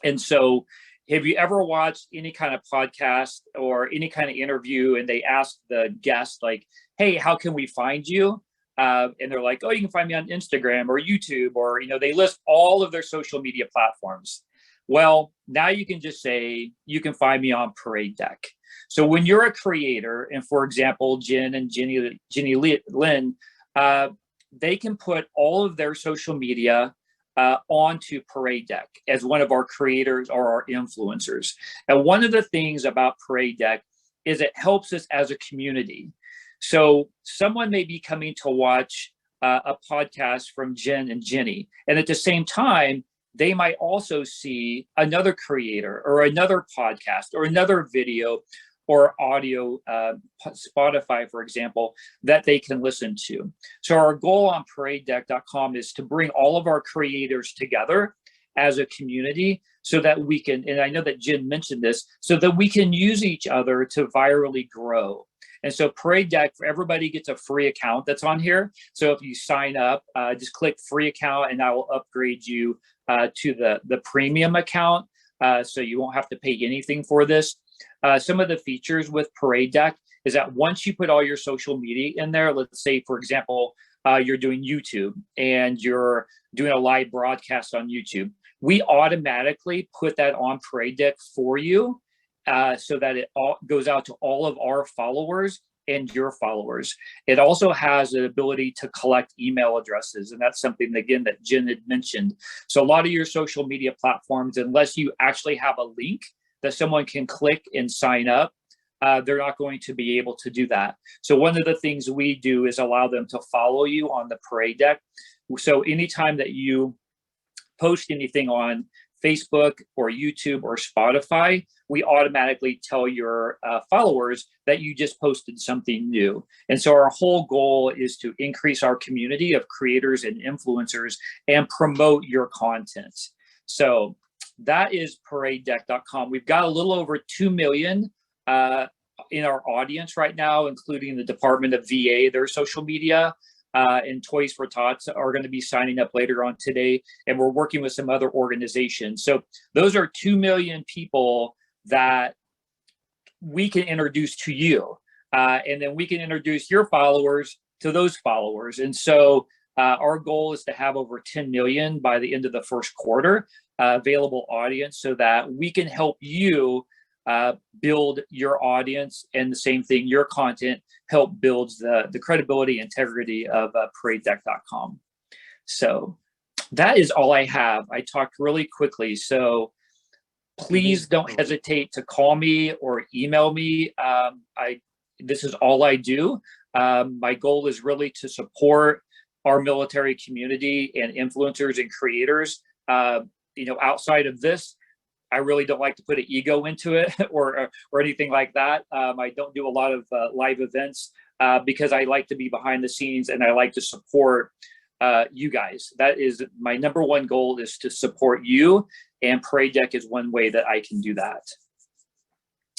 And so have you ever watched any kind of podcast or any kind of interview and they ask the guest like, hey, how can we find you? And they're like, oh, you can find me on Instagram or YouTube, or, they list all of their social media platforms. Well, now you can just say, you can find me on Parade Deck. So when you're a creator, and for example, Jen and Jenny Lynn, they can put all of their social media onto Parade Deck as one of our creators or our influencers. And one of the things about Parade Deck is it helps us as a community. So someone may be coming to watch a podcast from Jen and Jenny, and at the same time, they might also see another creator or another podcast or another video or audio, Spotify, for example, that they can listen to. So our goal on paradedeck.com is to bring all of our creators together as a community so that we can, and I know that Jen mentioned this, so that we can use each other to virally grow. And so Parade Deck, for everybody gets a free account that's on here. So if you sign up, just click free account and I will upgrade you to the premium account. So you won't have to pay anything for this. Some of the features with Parade Deck is that once you put all your social media in there, let's say, for example, you're doing YouTube and you're doing a live broadcast on YouTube, we automatically put that on Parade Deck for you so that it all goes out to all of our followers and your followers. It also has the ability to collect email addresses, and that's something, again, that Jen had mentioned. So a lot of your social media platforms, unless you actually have a link that someone can click and sign up, they're not going to be able to do that. So one of the things we do is allow them to follow you on the Parade Deck. So anytime that you post anything on Facebook or YouTube or Spotify, we automatically tell your followers that you just posted something new. And so our whole goal is to increase our community of creators and influencers and promote your content. So that is paradedeck.com. We've got a little over 2 million in our audience right now, including the Department of VA, their social media, and Toys for Tots are going to be signing up later on today. And we're working with some other organizations. So those are 2 million people that we can introduce to you. And then we can introduce your followers to those followers. And so our goal is to have over 10 million by the end of the first quarter available audience, so that we can help you build your audience, and the same thing, your content help builds the credibility, integrity of paradedeck.com. So that is all I have. I talked really quickly, so please don't hesitate to call me or email me. This is all I do. My goal is really to support our military community and influencers and creators. Outside of this, I really don't like to put an ego into it or anything like that. I don't do a lot of live events because I like to be behind the scenes and I like to support you guys. That is my number one goal, is to support you, and Parade Deck is one way that I can do that.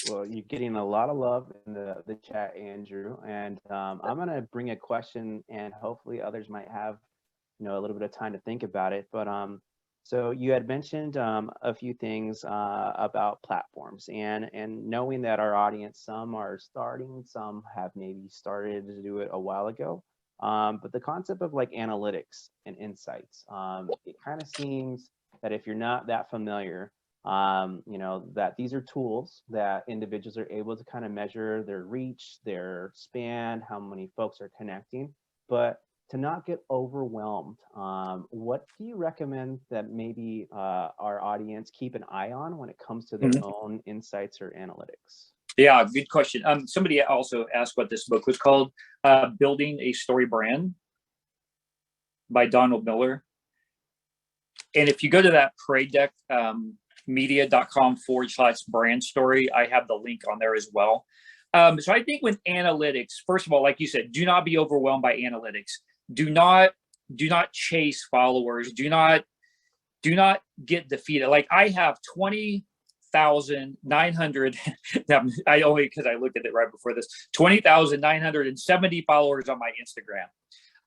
Well, you're getting a lot of love in the chat, Andrew, and I'm going to bring a question, and hopefully others might have, a little bit of time to think about it. But so you had mentioned a few things about platforms, and knowing that our audience, some are starting, some have maybe started to do it a while ago. But the concept of like analytics and insights, it kind of seems that if you're not that familiar, that these are tools that individuals are able to kind of measure their reach, their span, how many folks are connecting, but to not get overwhelmed. What do you recommend that maybe our audience keep an eye on when it comes to their own insights or analytics? Yeah, good question. Somebody also asked what this book was called, Building a Story Brand by Donald Miller. And if you go to that Parade Deck, media.com/brand story, I have the link on there as well. So I think with analytics, first of all, like you said, do not be overwhelmed by analytics. Do not chase followers. Do not get defeated. Like I have 20,900. I only, because I looked at it right before this, 20,970 followers on my Instagram.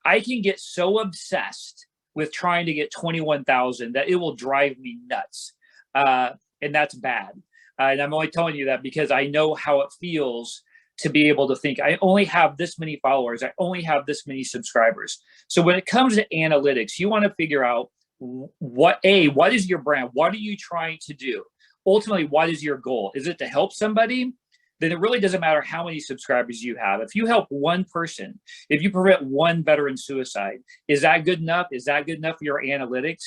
I can get so obsessed with trying to get 21,000 that it will drive me nuts. And that's bad. And I'm only telling you that because I know how it feels to be able to think, I only have this many followers, I only have this many subscribers. So when it comes to analytics, you want to figure out what is your brand? What are you trying to do? Ultimately, what is your goal? Is it to help somebody? Then it really doesn't matter how many subscribers you have. If you help one person, if you prevent one veteran suicide, is that good enough? Is that good enough for your analytics?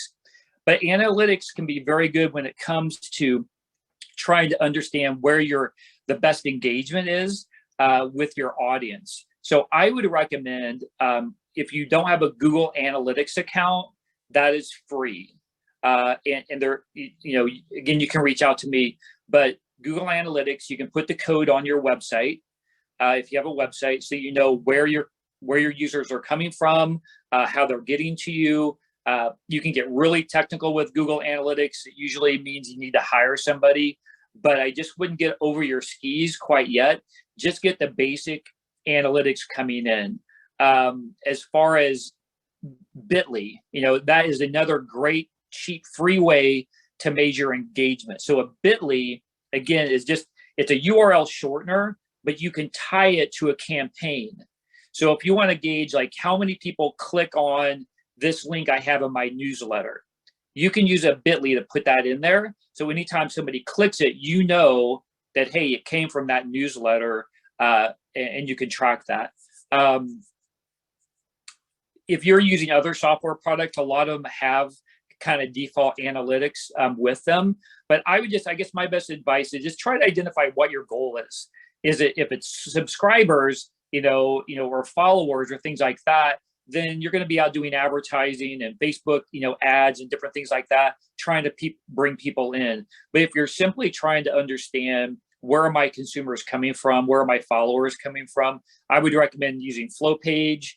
But analytics can be very good when it comes to trying to understand where the best engagement is with your audience. So I would recommend, if you don't have a Google Analytics account, that is free. And there, again, you can reach out to me, but Google Analytics, you can put the code on your website. If you have a website, so you know where your users are coming from, how they're getting to you. You can get really technical with Google Analytics. It usually means you need to hire somebody, but I just wouldn't get over your skis quite yet. Just get the basic analytics coming in. As far as Bitly, that is another great, cheap, free way to measure engagement. So a Bitly, again, it's a URL shortener, but you can tie it to a campaign. So if you want to gauge like how many people click on this link I have in my newsletter, you can use a Bitly to put that in there. So anytime somebody clicks it, you know that, hey, it came from that newsletter, and you can track that. If you're using other software products, a lot of them have kind of default analytics with them. But I guess my best advice is just try to identify what your goal is. Is it, if it's subscribers, or followers or things like that, then you're going to be out doing advertising and Facebook, ads and different things like that, trying to bring people in. But if you're simply trying to understand where are my consumers coming from, where are my followers coming from, I would recommend using FlowPage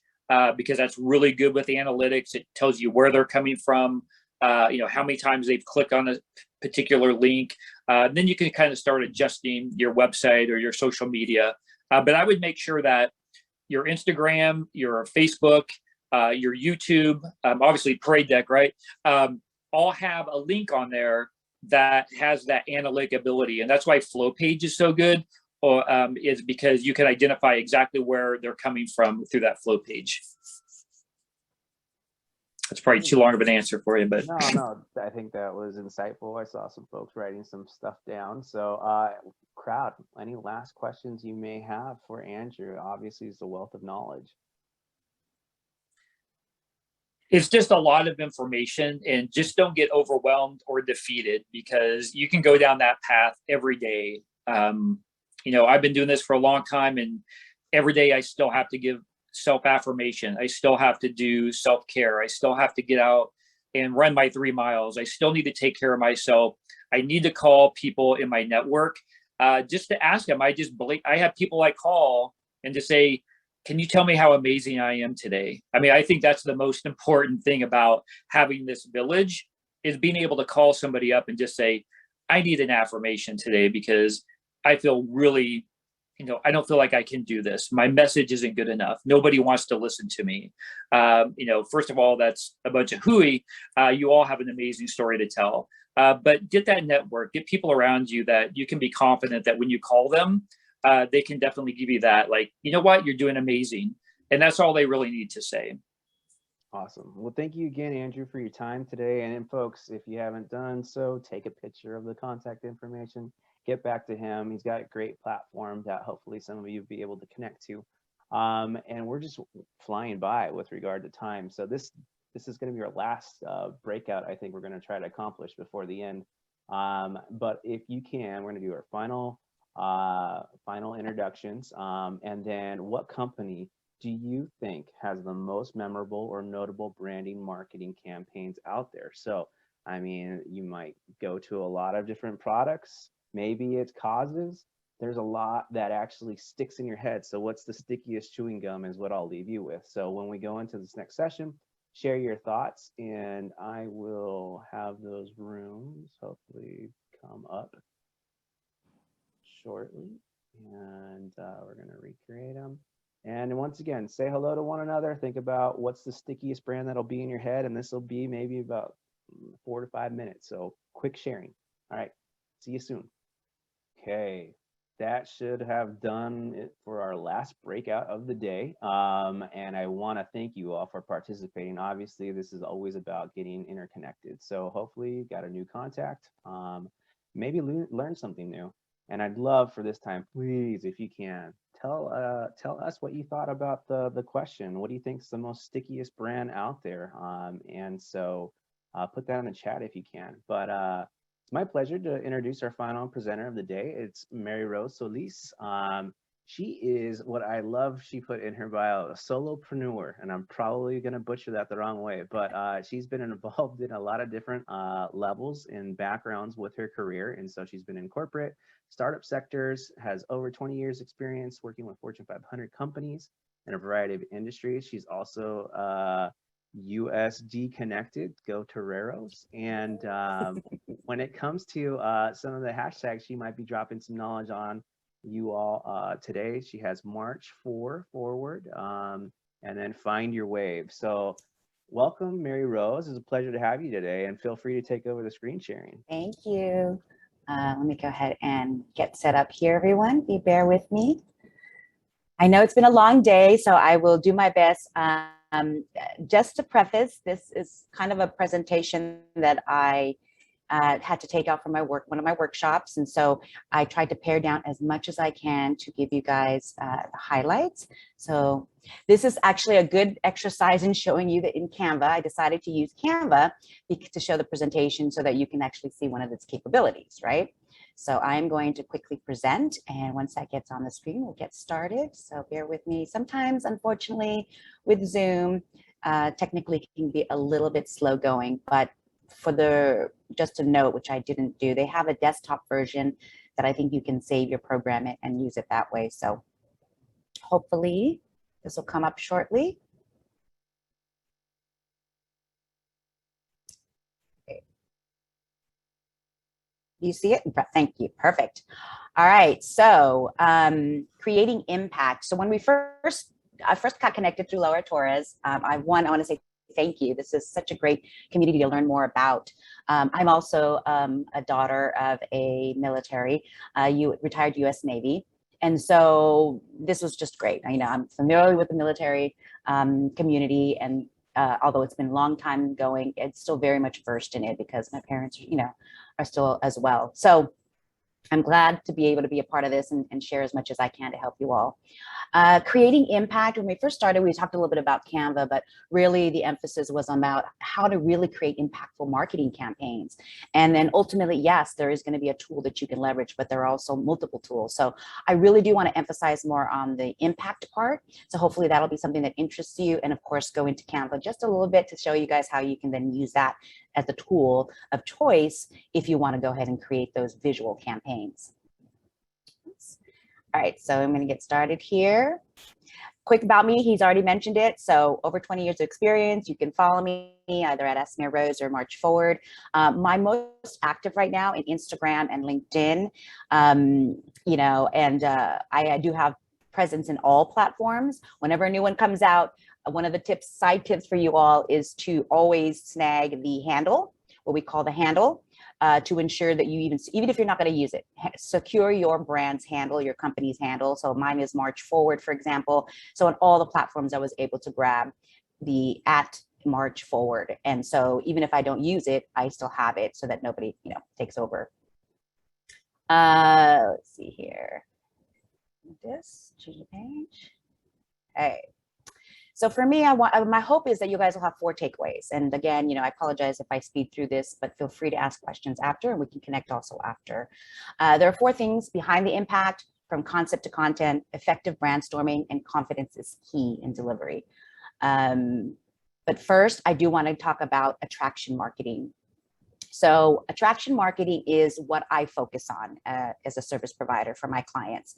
because that's really good with analytics. It tells you where they're coming from, how many times they've clicked on a particular link. Then you can kind of start adjusting your website or your social media. But I would make sure that your Instagram, your Facebook, your YouTube, obviously Parade Deck, right? All have a link on there that has that analytic ability. And that's why FlowPage is so good, is because you can identify exactly where they're coming from through that FlowPage. That's probably too long of an answer for you, but no, I think that was insightful. I saw some folks writing some stuff down. So crowd, any last questions you may have for Andrew? Obviously, he's a wealth of knowledge. It's just a lot of information, and just don't get overwhelmed or defeated, because you can go down that path every day. I've been doing this for a long time, and every day I still have to give self-affirmation. I still have to do self-care. I still have to get out and run my 3 miles. I still need to take care of myself. I need to call people in my network just to ask them. I have people I call and to say, can you tell me how amazing I am today? I mean, I think that's the most important thing about having this village is being able to call somebody up and just say, I need an affirmation today because I feel really, I don't feel like I can do this. My message isn't good enough. Nobody wants to listen to me. First of all, that's a bunch of hooey. You all have an amazing story to tell. But get that network, get people around you that you can be confident that when you call them, they can definitely give you that, like, you know what, you're doing amazing. And that's all they really need to say. Awesome. Well, thank you again, Andrew, for your time today. And then, folks, if you haven't done so, take a picture of the contact information, get back to him. He's got a great platform that hopefully some of you will be able to connect to. And we're just flying by with regard to time. So this is going to be our last breakout. I think we're going to try to accomplish before the end. But if you can, we're going to do our final introductions. And then what company do you think has the most memorable or notable branding marketing campaigns out there? So, I mean, you might go to a lot of different products. Maybe it's causes. There's a lot that actually sticks in your head. So what's the stickiest chewing gum is what I'll leave you with. So when we go into this next session, share your thoughts, and I will have those rooms hopefully come up shortly. And we're going to recreate them. And once again, say hello to one another. Think about what's the stickiest brand that'll be in your head. And this will be maybe about 4 to 5 minutes. So quick sharing. All right. See you soon. Okay. That should have done it for our last breakout of the day. And I want to thank you all for participating. Obviously, this is always about getting interconnected. So hopefully you got a new contact, maybe learn something new. And I'd love for this time, please, if you can, tell us what you thought about the question. What do you think is the most stickiest brand out there? And so put that in the chat if you can. But it's my pleasure to introduce our final presenter of the day. It's Mary Rose Solis. She is what I love. She put in her bio, a solopreneur, and I'm probably going to butcher that the wrong way, but she's been involved in a lot of different levels and backgrounds with her career. And so she's been in corporate, startup sectors, has over 20 years experience working with Fortune 500 companies in a variety of industries. She's also USD connected, go Toreros. And when it comes to some of the hashtags, she might be dropping some knowledge on you all today. She has March 4 forward, and then Find Your Wave. So welcome, Mary Rose. It's a pleasure to have you today, and feel free to take over the screen sharing. Thank you. Let me go ahead and get set up here, everyone. Bear with me. I know it's been a long day, so I will do my best. Just to preface, this is kind of a presentation that I had to take out from one of my workshops. And so I tried to pare down as much as I can to give you guys the highlights. So this is actually a good exercise in showing you that in Canva, I decided to use Canva to show the presentation so that you can actually see one of its capabilities, right? So I'm going to quickly present, and once that gets on the screen, we'll get started. So bear with me. Sometimes, unfortunately, with Zoom, technically it can be a little bit slow going, but just a note, which I didn't do, they have a desktop version that I think you can save your program and use it that way. So hopefully this will come up shortly. Okay. You see it? Thank you. Perfect. All right. So creating impact. So when I first got connected through Laura Torres, I want to say thank you. This is such a great community to learn more about. I'm also a daughter of a military, retired U.S. Navy. And so this was just great. I'm familiar with the military community, and although it's been a long time going, it's still very much versed in it because my parents, are still as well. So I'm glad to be able to be a part of this and share as much as I can to help you all. Creating impact. When we first started, we talked a little bit about Canva, but really the emphasis was about how to really create impactful marketing campaigns. And then ultimately, yes, there is going to be a tool that you can leverage, but there are also multiple tools. So I really do want to emphasize more on the impact part. So hopefully that'll be something that interests you. And of course, go into Canva just a little bit to show you guys how you can then use that as the tool of choice if you want to go ahead and create those visual campaigns. All right, so I'm going to get started here. Quick about me, he's already mentioned it. So over 20 years of experience, you can follow me either at Esme Rose or March Forward. My most active right now in Instagram and LinkedIn, you know, and I do have presence in all platforms. Whenever a new one comes out, one of the side tips for you all is to always snag the handle, what we call the handle, to ensure that you even if you're not going to use it, secure your brand's handle, your company's handle. So mine is March Forward, for example. So on all the platforms, I was able to grab the @March Forward. And so even if I don't use it, I still have it so that nobody, you know, takes over. Let's see here. This, change the page. Okay. So for me, my hope is that you guys will have 4 takeaways. And again, you know, I apologize if I speed through this, but feel free to ask questions after, and we can connect also after. There are 4 things behind the impact: from concept to content, effective brainstorming, and confidence is key in delivery. But first, I do want to talk about attraction marketing. So attraction marketing is what I focus on as a service provider for my clients.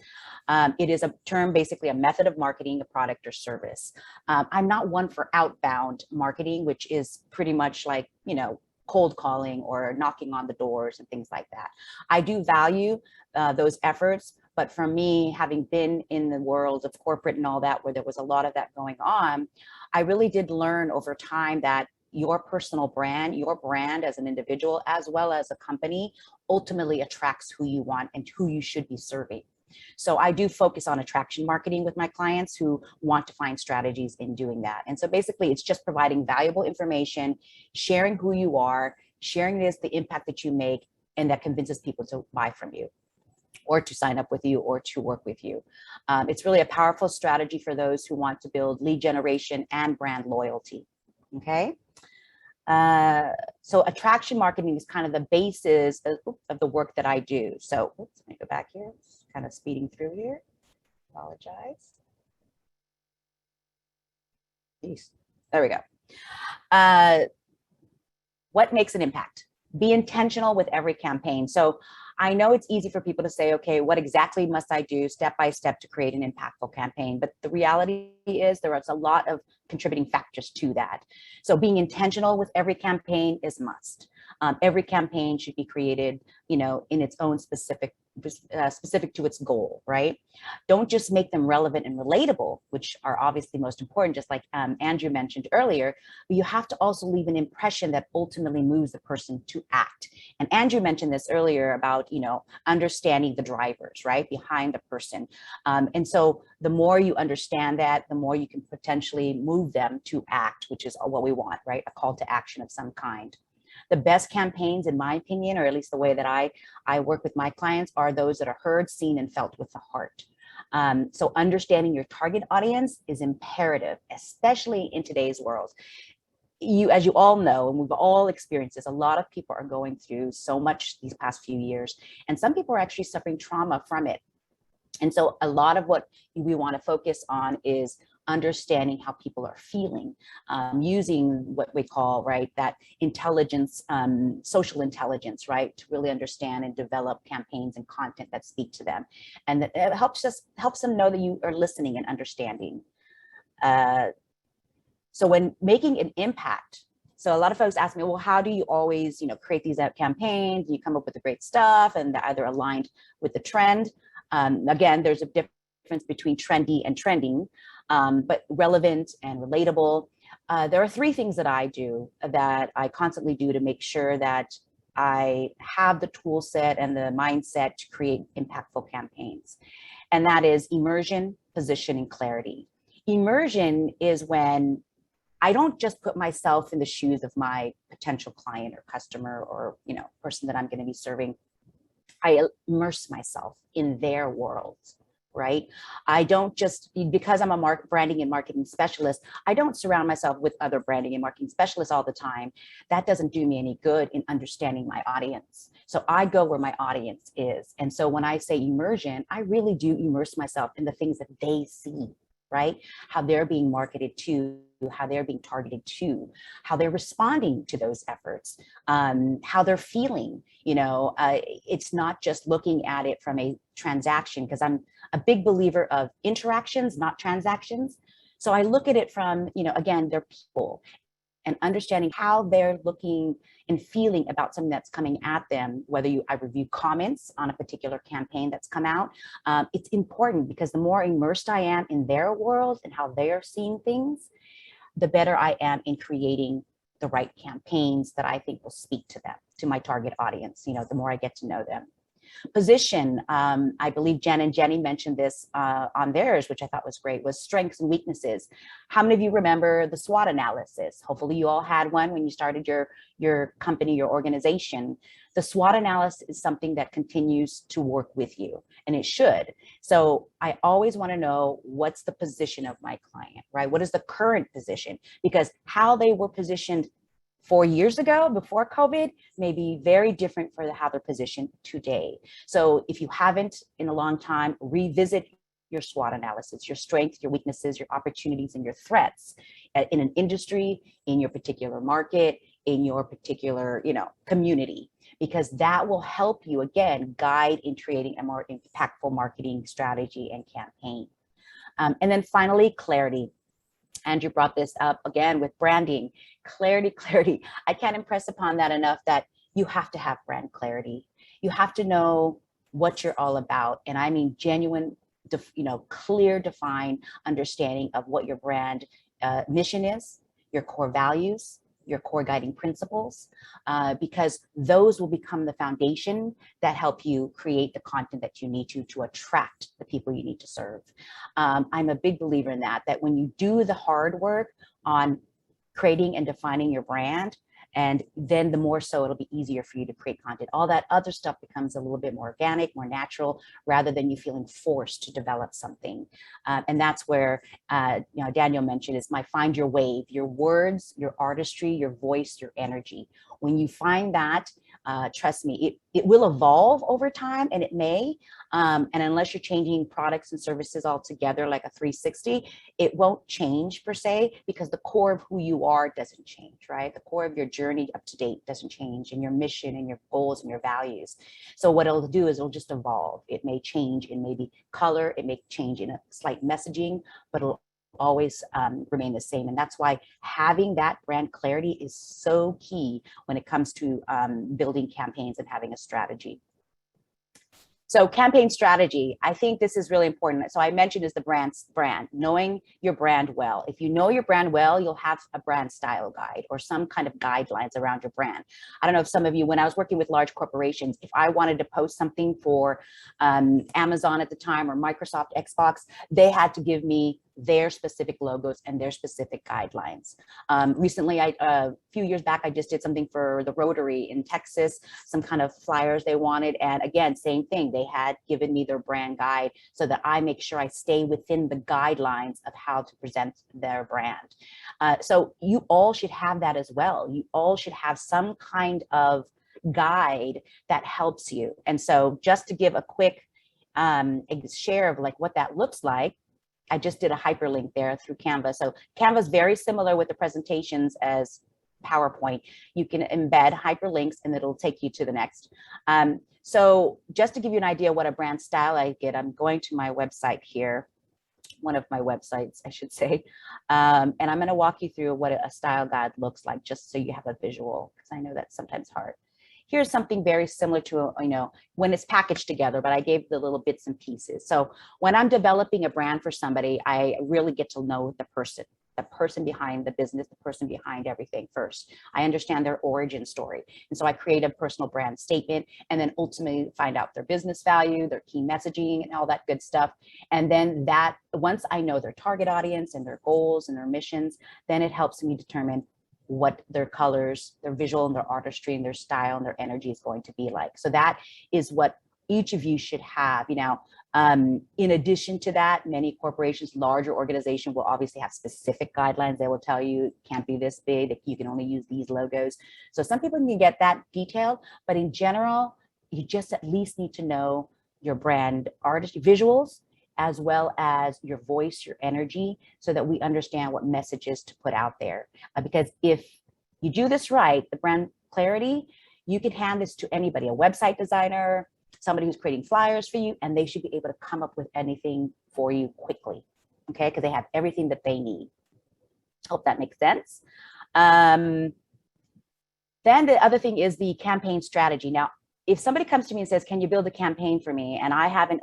It is a term, basically a method of marketing a product or service. I'm not one for outbound marketing, which is pretty much like, you know, cold calling or knocking on the doors and things like that. I do value those efforts, but for me, having been in the world of corporate and all that, where there was a lot of that going on, I really did learn over time that your personal brand, your brand as an individual, as well as a company, ultimately attracts who you want and who you should be serving. So I do focus on attraction marketing with my clients who want to find strategies in doing that. And so basically it's just providing valuable information, sharing who you are, sharing the impact that you make, and that convinces people to buy from you, or to sign up with you, or to work with you. It's really a powerful strategy for those who want to build lead generation and brand loyalty. Okay. So attraction marketing is kind of the basis of the work that I do. So let me go back here, it's kind of speeding through here. Apologize. Jeez. There we go. What makes an impact? Be intentional with every campaign. So I know it's easy for people to say, okay, what exactly must I do step by step to create an impactful campaign? But the reality is there is a lot of contributing factors to that. So being intentional with every campaign is a must. Every campaign should be created, you know, in its own specific to its goal, right? Don't just make them relevant and relatable, which are obviously most important, just like Andrew mentioned earlier, but you have to also leave an impression that ultimately moves the person to act. And Andrew mentioned this earlier about, you know, understanding the drivers, right, behind the person. And so the more you understand that, the more you can potentially move them to act, which is what we want, right? A call to action of some kind. The best campaigns, in my opinion, or at least the way that I work with my clients, are those that are heard, seen, and felt with the heart. So understanding your target audience is imperative, especially in today's world. As you all know, and we've all experienced this, a lot of people are going through so much these past few years, and some people are actually suffering trauma from it. And so a lot of what we want to focus on is understanding how people are feeling, using what we call, right, that intelligence, social intelligence, right, to really understand and develop campaigns and content that speak to them. And that it helps them know that you are listening and understanding. So when making an impact, so a lot of folks ask me, well, how do you always, you know, create these campaigns? You come up with the great stuff and they're either aligned with the trend. Again, there's a difference between trendy and trending, but relevant and relatable. There are 3 things that I do that I constantly do to make sure that I have the tool set and the mindset to create impactful campaigns. And that is immersion, position, and clarity. Immersion is when I don't just put myself in the shoes of my potential client or customer or, you know, person that I'm going to be serving. I immerse myself in their world, right? I don't just, because I'm a branding and marketing specialist, I don't surround myself with other branding and marketing specialists all the time. That doesn't do me any good in understanding my audience. So I go where my audience is. And so when I say immersion, I really do immerse myself in the things that they see, right? How they're being marketed to, how they're being targeted to, how they're responding to those efforts, how they're feeling. It's not just looking at it from a transaction, because I'm a big believer of interactions, not transactions. So I look at it from, again, they're people, and understanding how they're looking and feeling about something that's coming at them, whether I review comments on a particular campaign that's come out. It's important, because the more immersed I am in their world and how they're seeing things, the better I am in creating the right campaigns that I think will speak to them, to my target audience, the more I get to know them. Position, I believe Jen and Jenny mentioned this on theirs, which I thought was great, was strengths and weaknesses. How many of you remember the SWOT analysis? Hopefully you all had one when you started your company, your organization. The SWOT analysis is something that continues to work with you, and it should. So I always want to know, what's the position of my client, right? What is the current position? Because how they were positioned 4 years ago, before COVID, may be very different for how they're positioned today. So if you haven't in a long time, revisit your SWOT analysis, your strengths, your weaknesses, your opportunities, and your threats in an industry, in your particular market, in your particular, community, because that will help you, again, guide in creating a more impactful marketing strategy and campaign. And then finally, clarity. Andrew brought this up again with branding. Clarity. I can't impress upon that enough, that you have to have brand clarity. You have to know what you're all about. And I mean genuine, clear, defined understanding of what your brand mission is, your core values, your core guiding principles, because those will become the foundation that help you create the content that you need to attract the people you need to serve. I'm a big believer in that when you do the hard work on creating and defining your brand, and then the more so it'll be easier for you to create content. All that other stuff becomes a little bit more organic, more natural, rather than you feeling forced to develop something. And that's where, Daniel mentioned, is find your wave, your words, your artistry, your voice, your energy. When you find that, trust me, it will evolve over time, and it may. And unless you're changing products and services altogether, like a 360, it won't change per se, because the core of who you are doesn't change, right? The core of your journey up to date doesn't change, and your mission and your goals and your values. So what it'll do is it'll just evolve. It may change in maybe color, it may change in a slight messaging, but it'll always remain the same. And that's why having that brand clarity is so key when it comes to building campaigns and having a strategy. So campaign strategy, I think this is really important. So I mentioned is the brand, knowing your brand well. If you know your brand well, you'll have a brand style guide or some kind of guidelines around your brand. I don't know if some of you, when I was working with large corporations, if I wanted to post something for Amazon at the time or Microsoft Xbox, they had to give me their specific logos and their specific guidelines. Recently, a few years back, I just did something for the Rotary in Texas, some kind of flyers they wanted. And again, same thing, they had given me their brand guide so that I make sure I stay within the guidelines of how to present their brand. So you all should have that as well. You all should have some kind of guide that helps you. And so just to give a quick share of what that looks like, I just did a hyperlink there through Canva. So Canva is very similar with the presentations as PowerPoint. You can embed hyperlinks and it'll take you to the next. So just to give you an idea what a brand style I get, I'm going to my website here, one of my websites, I should say. And I'm going to walk you through what a style guide looks like, just so you have a visual, because I know that's sometimes hard. Here's something very similar to, when it's packaged together, but I gave the little bits and pieces. So when I'm developing a brand for somebody, I really get to know the person behind the business, the person behind everything first. I understand their origin story. And so I create a personal brand statement, and then ultimately find out their business value, their key messaging, and all that good stuff. And then once I know their target audience and their goals and their missions, then it helps me determine what their colors, their visual and their artistry and their style and their energy is going to be like. So that is what each of you should have, in addition to that, many corporations, larger organizations will obviously have specific guidelines. They will tell you it can't be this big, that you can only use these logos. So some people can get that detailed, but in general, you just at least need to know your brand artist visuals, as well as your voice, your energy, so that we understand what messages to put out there. Because if you do this right, the brand clarity, you can hand this to anybody, a website designer, somebody who's creating flyers for you, and they should be able to come up with anything for you quickly, okay? Because they have everything that they need. Hope that makes sense. Then the other thing is the campaign strategy. Now, if somebody comes to me and says, can you build a campaign for me? And I haven't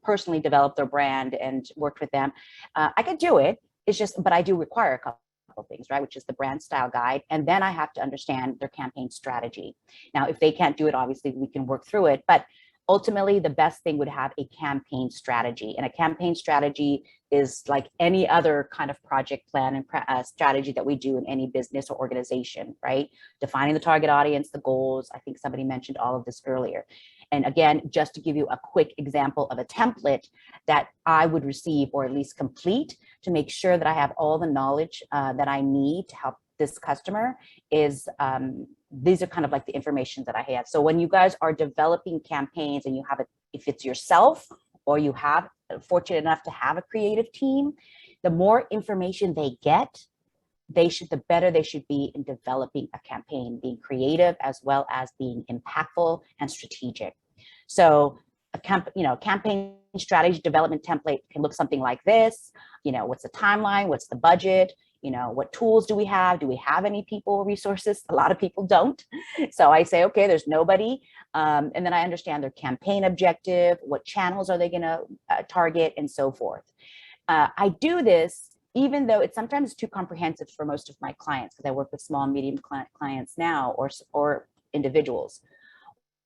personally developed their brand and worked with them, I could do it. It's just, but I do require a couple things, right? Which is the brand style guide. And then I have to understand their campaign strategy. Now, if they can't do it, obviously we can work through it, but ultimately the best thing would have a campaign strategy. And a campaign strategy is like any other kind of project plan and strategy that we do in any business or organization, right? Defining the target audience, the goals. I think somebody mentioned all of this earlier. And again, just to give you a quick example of a template that I would receive or at least complete to make sure that I have all the knowledge that I need to help this customer is, these are kind of like the information that I have. So when you guys are developing campaigns and you have it, if it's yourself or you have fortunate enough to have a creative team, the more information they get, the better they should be in developing a campaign, being creative as well as being impactful and strategic. So a campaign strategy development template can look something like this. What's the timeline? What's the budget? What tools do we have? Do we have any people resources? A lot of people don't. So I say, okay, there's nobody. And then I understand their campaign objective, what channels are they gonna target, and so forth. I do this even though it's sometimes too comprehensive for most of my clients, because I work with small and medium clients now, or individuals.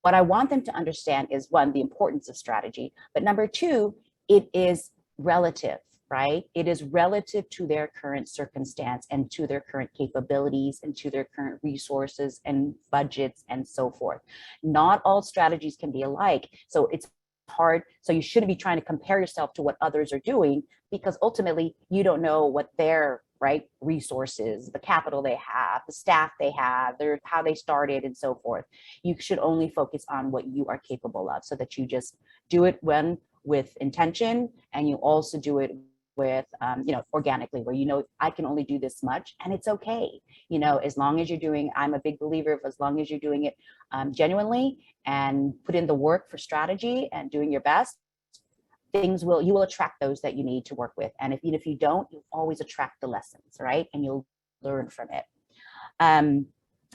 What I want them to understand is, one, the importance of strategy, but number two, it is relative, right? It is relative to their current circumstance and to their current capabilities and to their current resources and budgets and so forth. Not all strategies can be alike. So it's hard. So you shouldn't be trying to compare yourself to what others are doing, because ultimately you don't know what their resources, the capital they have, the staff they have, how they started and so forth. You should only focus on what you are capable of, so that you just do it with intention, and you also do it with organically, where I can only do this much, and it's okay. As long as you're doing, I'm a big believer of, as long as you're doing it genuinely and put in the work for strategy and doing your best, you will attract those that you need to work with. And if you don't, you always attract the lessons, right? And you'll learn from it.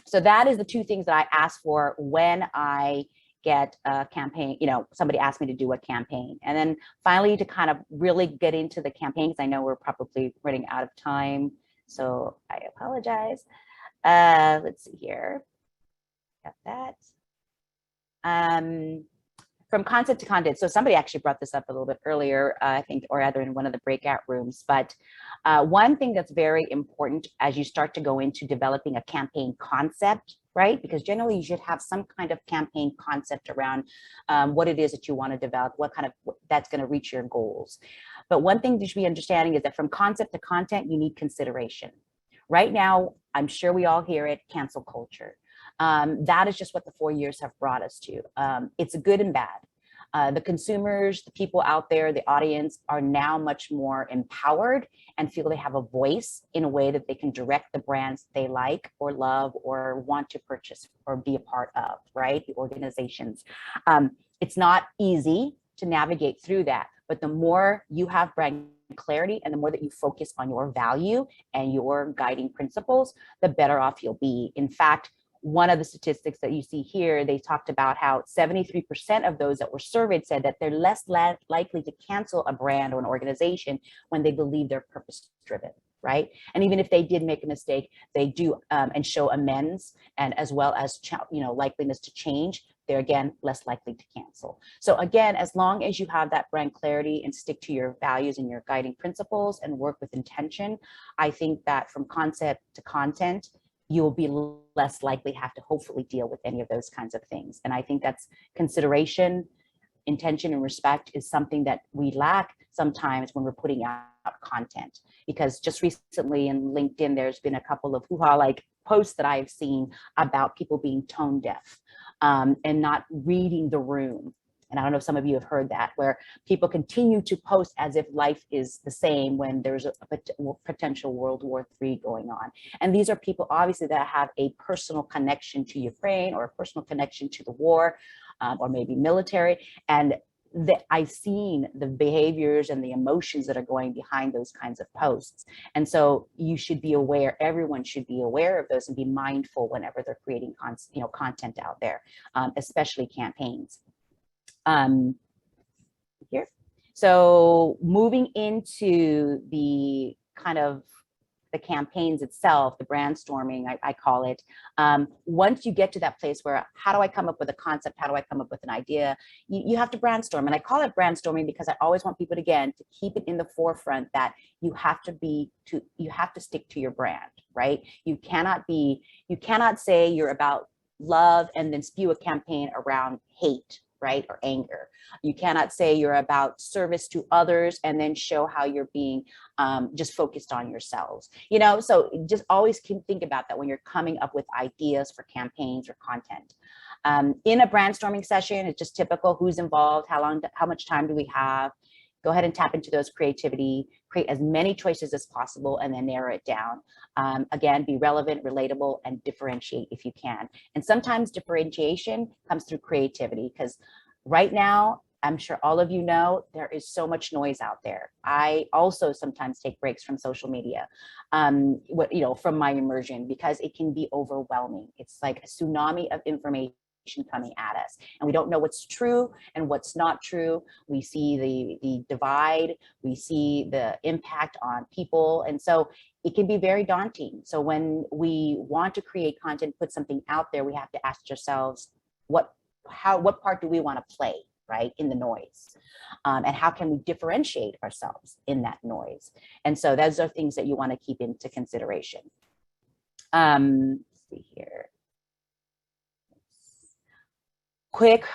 So that is the two things that I ask for when I get a campaign, somebody asked me to do a campaign. And then finally, to kind of really get into the campaign, because I know we're probably running out of time, so I apologize. Let's see here, got that. From concept to content. So somebody actually brought this up a little bit earlier, I think, or rather in one of the breakout rooms. But one thing that's very important as you start to go into developing a campaign concept, right? Because generally you should have some kind of campaign concept around what it is that you want to develop, that's going to reach your goals. But one thing you should be understanding is that from concept to content, you need consideration. Right now, I'm sure we all hear it, cancel culture. That is just what the 4 years have brought us to. It's good and bad. The consumers, the people out there, the audience are now much more empowered and feel they have a voice in a way that they can direct the brands they like or love or want to purchase or be a part of, right? The organizations. It's not easy to navigate through that, but the more you have brand clarity and the more that you focus on your value and your guiding principles, the better off you'll be. In fact, one of the statistics that you see here, they talked about how 73% of those that were surveyed said that they're less likely to cancel a brand or an organization when they believe they're purpose driven, right? And even if they did make a mistake, they do and show amends, and as well as likeliness to change, they're again less likely to cancel. So again, as long as you have that brand clarity and stick to your values and your guiding principles and work with intention, I think that from concept to content, you will be less likely to have to hopefully deal with any of those kinds of things. And I think that's consideration, intention and respect is something that we lack sometimes when we're putting out content. Because just recently in LinkedIn, there's been a couple of hoo-ha like posts that I've seen about people being tone deaf and not reading the room. And I don't know if some of you have heard that, where people continue to post as if life is the same when there's a potential World War III going on. And these are people obviously that have a personal connection to Ukraine or a personal connection to the war or maybe military. And I've seen the behaviors and the emotions that are going behind those kinds of posts. And so you should be aware, everyone should be aware of those and be mindful whenever they're creating content out there, especially campaigns. Here. So moving into the kind of the campaigns itself, the brainstorming, I call it. Once you get to that place where, how do I come up with a concept? How do I come up with an idea? You have to brainstorm. And I call it brainstorming because I always want people to, again, to keep it in the forefront that you have to stick to your brand, right? You cannot say you're about love and then spew a campaign around hate, right? Or anger. You cannot say you're about service to others and then show how you're being just focused on yourselves. So just always think about that when you're coming up with ideas for campaigns or content. In a brainstorming session, it's just typical: who's involved, how much time do we have? Go ahead and tap into those creativity, create as many choices as possible, and then narrow it down. Again, be relevant, relatable, and differentiate if you can. And sometimes differentiation comes through creativity, because right now, I'm sure all of you know, there is so much noise out there. I also sometimes take breaks from social media, from my immersion, because it can be overwhelming. It's like a tsunami of information coming at us, and we don't know what's true and what's not true. We see the divide, we see the impact on people, and so it can be very daunting. So when we want to create content, put something out there, we have to ask ourselves, what part do we want to play, right, in the noise, and how can we differentiate ourselves in that noise? And so those are things that you want to keep into consideration. Let's see here.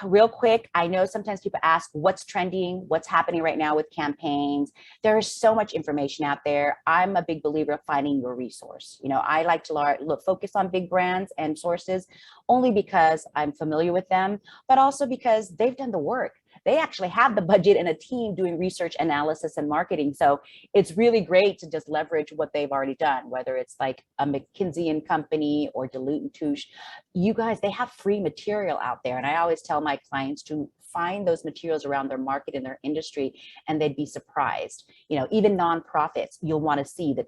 Real quick, I know sometimes people ask what's trending, what's happening right now with campaigns. There is so much information out there. I'm a big believer of finding your resource. I like to focus on big brands and sources only because I'm familiar with them, but also because they've done the work. They actually have the budget and a team doing research, analysis, and marketing. So it's really great to just leverage what they've already done, whether it's like a McKinsey & Company or Deloitte & Touche. You guys, they have free material out there. And I always tell my clients to find those materials around their market and their industry, and they'd be surprised. Even nonprofits, you'll want to see that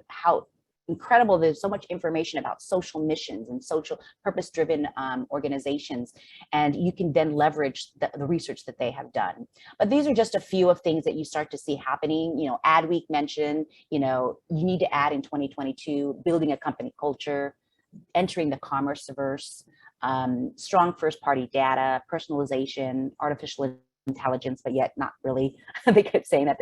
how incredible. There's so much information about social missions and social purpose-driven organizations, and you can then leverage the research that they have done. But these are just a few of things that you start to see happening. Ad Week mentioned, you need to add in 2022, building a company culture, entering the commerce-averse, strong first-party data, personalization, artificial intelligence, but yet not really. They kept saying that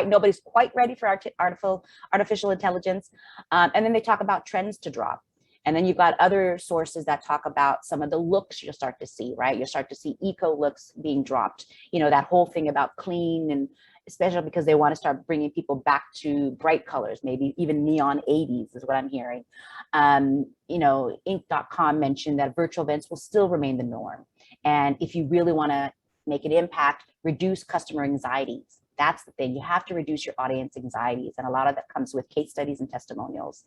nobody's quite ready for artificial intelligence. And then they talk about trends to drop. And then you've got other sources that talk about some of the looks you'll start to see, right? You'll start to see eco looks being dropped. That whole thing about clean, and especially because they want to start bringing people back to bright colors, maybe even neon 80s is what I'm hearing. Inc.com mentioned that virtual events will still remain the norm. And if you really want to make an impact, reduce customer anxieties. That's the thing. You have to reduce your audience anxieties. And a lot of that comes with case studies and testimonials,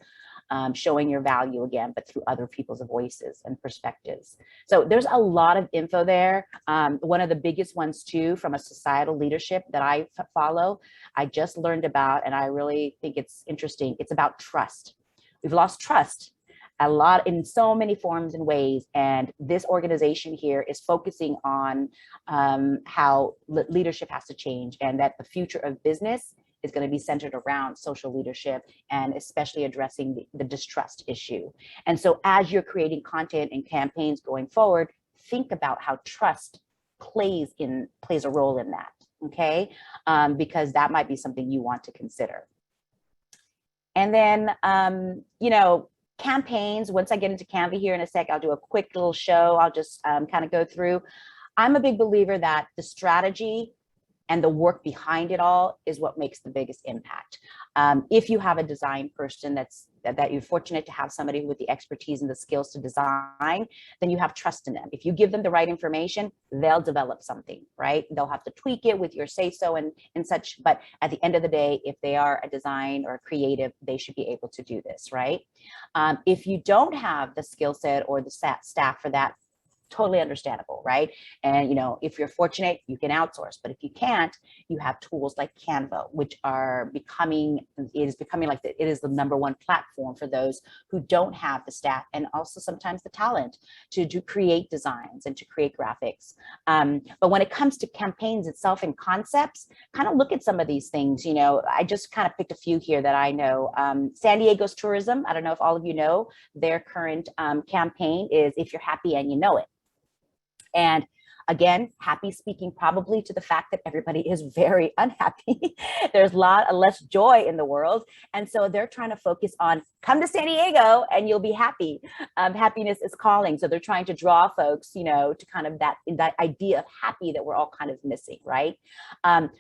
showing your value again, but through other people's voices and perspectives. So there's a lot of info there. One of the biggest ones too, from a societal leadership that I follow, I just learned about, and I really think it's interesting. It's about trust. We've lost trust a lot in so many forms and ways. And this organization here is focusing on how leadership has to change, and that the future of business is going to be centered around social leadership, and especially addressing the distrust issue. And so as you're creating content and campaigns going forward, think about how trust plays a role in that, okay? Because that might be something you want to consider. And then, campaigns, once I get into Canva here in a sec, I'll do a quick little show. I'll just kind of go through. I'm a big believer that the strategy and the work behind it all is what makes the biggest impact. If you have a design person that you're fortunate to have somebody with the expertise and the skills to design, then you have trust in them. If you give them the right information, they'll develop something, right? They'll have to tweak it with your say so and such. But at the end of the day, if they are a design or a creative, they should be able to do this, right? If you don't have the skill set or the staff for that, totally understandable, right? And if you're fortunate, you can outsource, but if you can't, you have tools like Canva, which are becoming like it is the #1 platform for those who don't have the staff and also sometimes the talent to create designs and to create graphics. But when it comes to campaigns itself and concepts, kind of look at some of these things. I just kind of picked a few here that I know. San Diego's tourism, I don't know if all of you know, their current campaign is "If You're Happy and You Know It." And again, happy speaking probably to the fact that everybody is very unhappy. There's a lot less joy in the world. And so they're trying to focus on come to San Diego and you'll be happy. Happiness is calling. So they're trying to draw folks, to kind of that idea of happy that we're all kind of missing, right?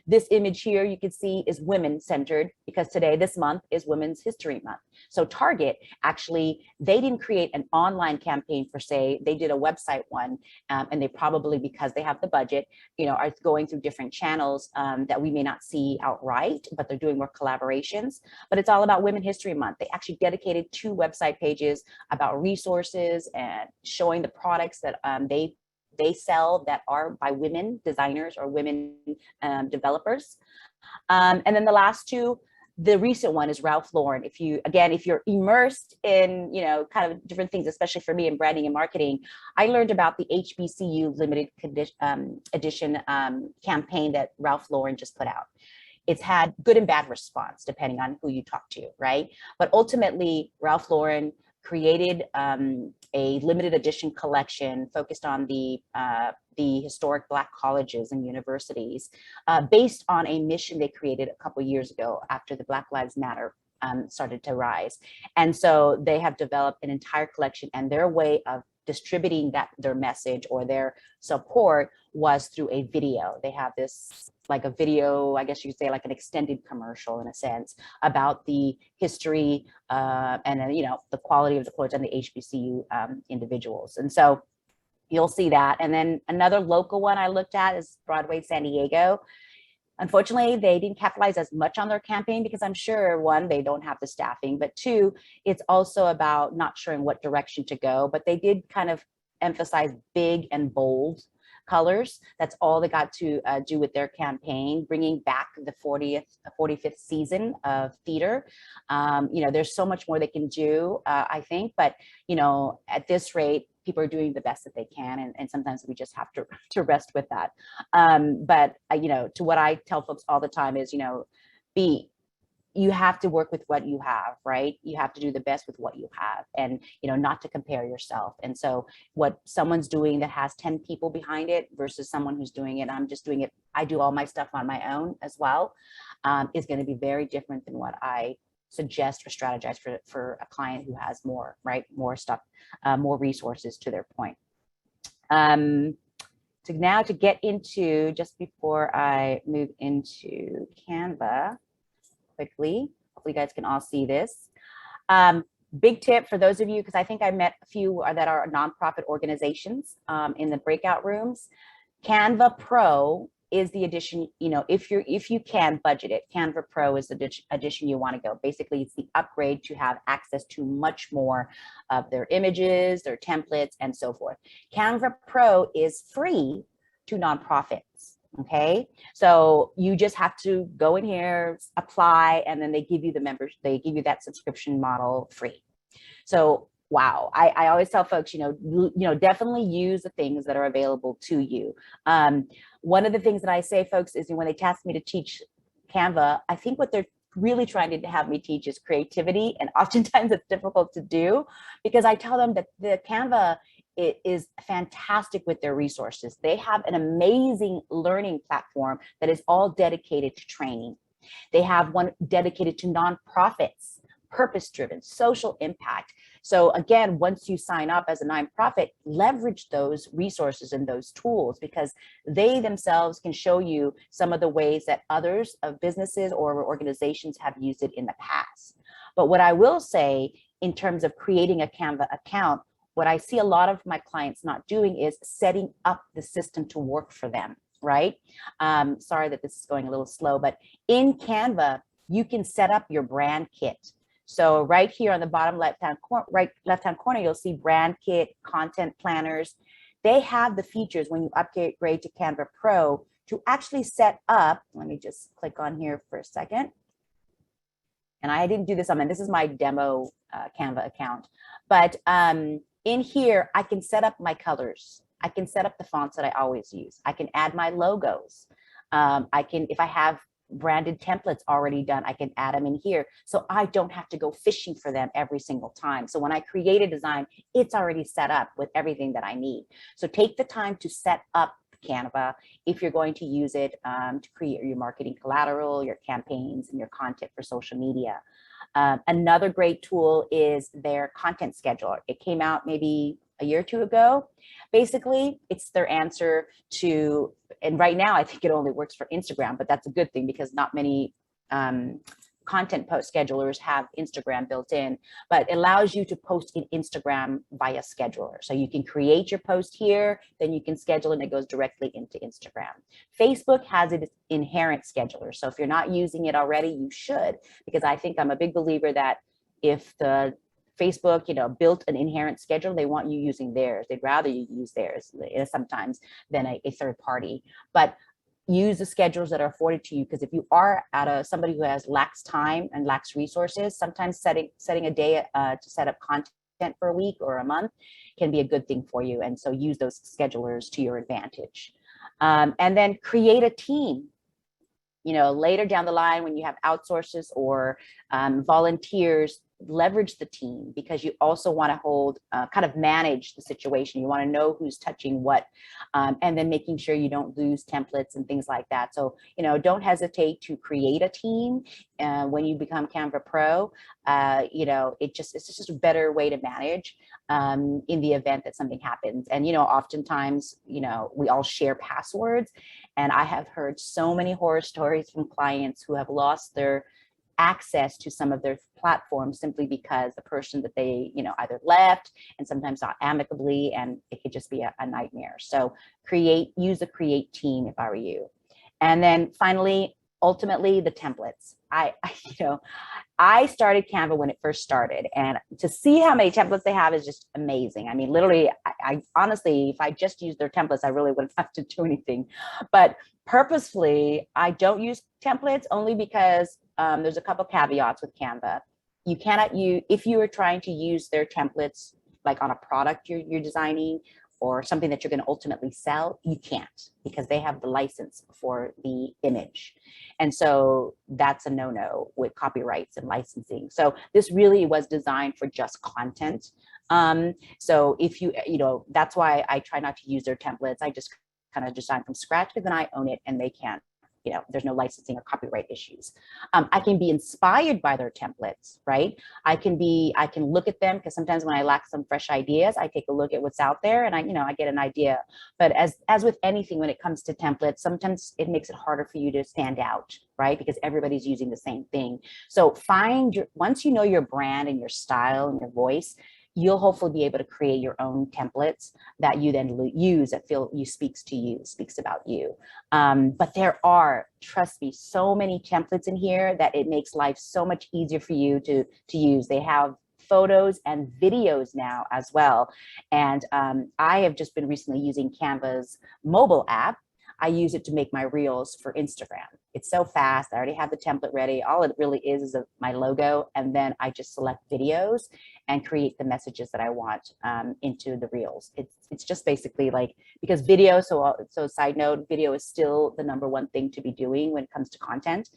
This image here you can see is women centered because this month is Women's History Month. So Target, actually, they didn't create an online campaign per se. They did a website one, and they probably, because they have the budget, are going through different channels that we may not see outright, but they're doing more collaborations. But it's all about Women's History Month. They actually dedicated 2 website pages about resources and showing the products that they sell that are by women designers or women developers. And then the last 2, the recent one is Ralph Lauren. If you're immersed in, kind of different things, especially for me in branding and marketing, I learned about the HBCU limited edition campaign that Ralph Lauren just put out. It's had good and bad response depending on who you talk to, right? But ultimately, Ralph Lauren created a limited edition collection focused on the historic Black colleges and universities based on a mission they created a couple years ago after the Black Lives Matter started to rise. And so they have developed an entire collection, and their way of distributing their message or their support was through a video. They have this like a video, I guess you could say like an extended commercial in a sense about the history and the quality of the clothes and the HBCU individuals. And so you'll see that. And then another local one I looked at is Broadway San Diego. Unfortunately, they didn't capitalize as much on their campaign because I'm sure, 1, they don't have the staffing, but 2, it's also about not sure in what direction to go. But they did kind of emphasize big and bold colors. That's all they got to do with their campaign, bringing back the 45th season of theater. There's so much more they can do, I think, but at this rate, people are doing the best that they can, and sometimes we just have to rest with that. But to what I tell folks all the time is, you have to work with what you have, right? You have to do the best with what you have, and not to compare yourself. And so what someone's doing that has 10 people behind it versus someone who's doing it, I'm just doing it, I do all my stuff on my own as well, is going to be very different than what I suggest or strategize for a client who has more, right? More stuff, more resources, to their point. So now to get into, just before I move into Canva quickly, hopefully you guys can all see this. Big tip for those of you, because I think I met a few that are nonprofit organizations in the breakout rooms. Canva Pro is the edition, if you can budget it, Canva Pro is the edition you want to go. Basically, it's the upgrade to have access to much more of their images, their templates, and so forth. Canva Pro is free to nonprofits. Okay, so you just have to go in here, apply, and then they give you they give you that subscription model free. So wow, I always tell folks, definitely use the things that are available to you. One of the things that I say, folks, is when they task me to teach Canva, I think what they're really trying to have me teach is creativity, and oftentimes it's difficult to do because I tell them that the Canva is fantastic with their resources. They have an amazing learning platform that is all dedicated to training. They have one dedicated to nonprofits, purpose-driven, social impact. So again, once you sign up as a nonprofit, leverage those resources and those tools, because they themselves can show you some of the ways that others of businesses or organizations have used it in the past. But what I will say in terms of creating a Canva account, what I see a lot of my clients not doing is setting up the system to work for them, right? Sorry that this is going a little slow, but in Canva, you can set up your brand kit. So right here on the bottom left-hand corner, you'll see brand kit, content planners. They have the features when you upgrade to Canva Pro to actually set up. Let me just click on here for a second. And I didn't do this on, this is my demo Canva account. But in here, I can set up my colors. I can set up the fonts that I always use. I can add my logos. I can, if I have branded templates already done, I can add them in here. So I don't have to go fishing for them every single time. So when I create a design, it's already set up with everything that I need. So take the time to set up Canva if you're going to use it to create your marketing collateral, your campaigns, and your content for social media. Another great tool is their content scheduler. It came out maybe a year or two ago. Basically, it's their answer to, and right now I think it only works for Instagram, but that's a good thing because not many content post schedulers have Instagram built in, but it allows you to post in Instagram via scheduler. So you can create your post here, then you can schedule and it goes directly into Instagram. Facebook has its inherent scheduler. So if you're not using it already, you should, because I think I'm a big believer that if the Facebook, built an inherent schedule, they want you using theirs. They'd rather you use theirs sometimes than a third party. But use the schedules that are afforded to you, because if you are somebody who has lacks time and lacks resources, sometimes setting a day to set up content for a week or a month can be a good thing for you. And so use those schedulers to your advantage. And then create a team. Later down the line when you have outsources or volunteers, leverage the team, because you also want to hold kind of manage the situation. You want to know who's touching what, and then making sure you don't lose templates and things like that. So don't hesitate to create a team when you become Canva Pro. It's just a better way to manage in the event that something happens. And oftentimes we all share passwords, and I have heard so many horror stories from clients who have lost their access to some of their platforms simply because the person that they either left, and sometimes not amicably, and it could just be a nightmare. So use a create team if I were you. And then finally, ultimately, the templates. I started Canva when it first started, and to see how many templates they have is just amazing. I mean, literally, I honestly, if I just used their templates, I really wouldn't have to do anything. But purposefully, I don't use templates only because there's a couple caveats with Canva. You cannot use, if you are trying to use their templates like on a product you're designing or something that you're going to ultimately sell, you can't, because they have the license for the image. And so that's a no-no with copyrights and licensing. So this really was designed for just content. So if that's why I try not to use their templates. I just kind of design from scratch, because then I own it and they can't. There's no licensing or copyright issues. I can be inspired by their templates, right? I can look at them, because sometimes when I lack some fresh ideas, I take a look at what's out there and I get an idea. But as with anything, when it comes to templates, sometimes it makes it harder for you to stand out, right? Because everybody's using the same thing. So once you know your brand and your style and your voice, you'll hopefully be able to create your own templates that you then use that speaks about you. But there are, trust me, so many templates in here that it makes life so much easier for you to use. They have photos and videos now as well. And I have just been recently using Canva's mobile app. I use it to make my reels for Instagram. It's so fast. I already have the template ready. All it really is my logo. And then I just select videos and create the messages that I want into the reels. It's just basically like, because video, so side note, video is still the #1 thing to be doing when it comes to content.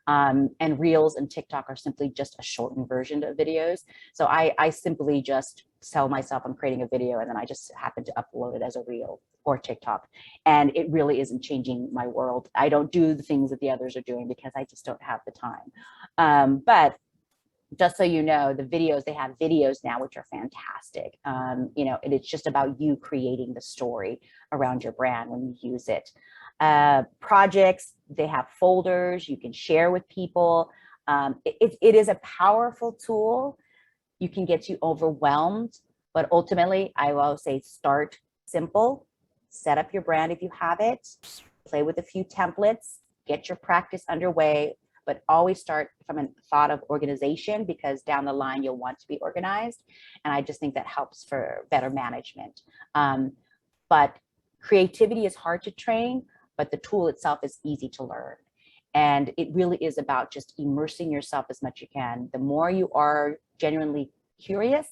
And Reels and TikTok are simply just a shortened version of videos. So I simply just tell myself I'm creating a video, and then I just happen to upload it as a Reel or TikTok. And it really isn't changing my world. I don't do the things that the others are doing because I just don't have the time. But just so you know, the videos, they have videos now, which are fantastic. You know, and it's just about you creating the story around your brand when you use it. Projects, they have folders you can share with people. It is a powerful tool. You can get you overwhelmed, but ultimately, I will say start simple, set up your brand if you have it, play with a few templates, get your practice underway, but always start from a thought of organization, because down the line you'll want to be organized. And I just think that helps for better management. But creativity is hard to train, but the tool itself is easy to learn. And it really is about just immersing yourself as much as you can. The more you are genuinely curious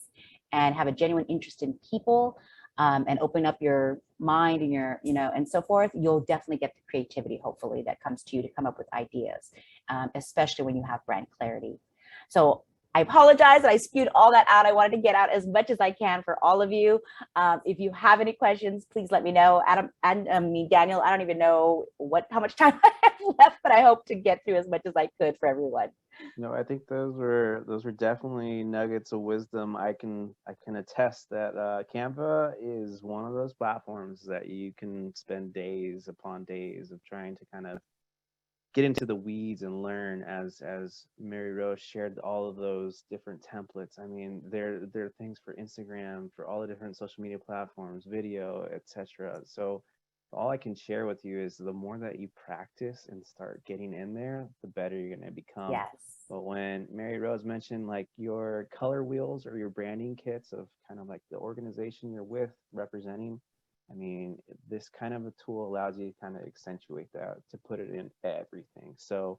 and have a genuine interest in people, and open up your mind and your, you know, and so forth, you'll definitely get the creativity, hopefully, that comes to you to come up with ideas, especially when you have brand clarity. So I apologize that I spewed all that out. I wanted to get out as much as I can for all of you. If you have any questions, please let me know. Adam, and Daniel, I don't even know how much time I have left, but I hope to get through as much as I could for everyone. No, I think those were definitely nuggets of wisdom. I can attest that Canva is one of those platforms that you can spend days upon days of trying to kind of get into the weeds and learn. As Mary Rose shared all of those different templates. I mean, there are things for Instagram, for all the different social media platforms, video, etc. So all I can share with you is the more that you practice and start getting in there, the better you're going to become. Yes. But when Mary Rose mentioned like your color wheels or your branding kits of kind of like the organization you're with representing, I mean, this kind of a tool allows you to kind of accentuate that, to put it in everything. So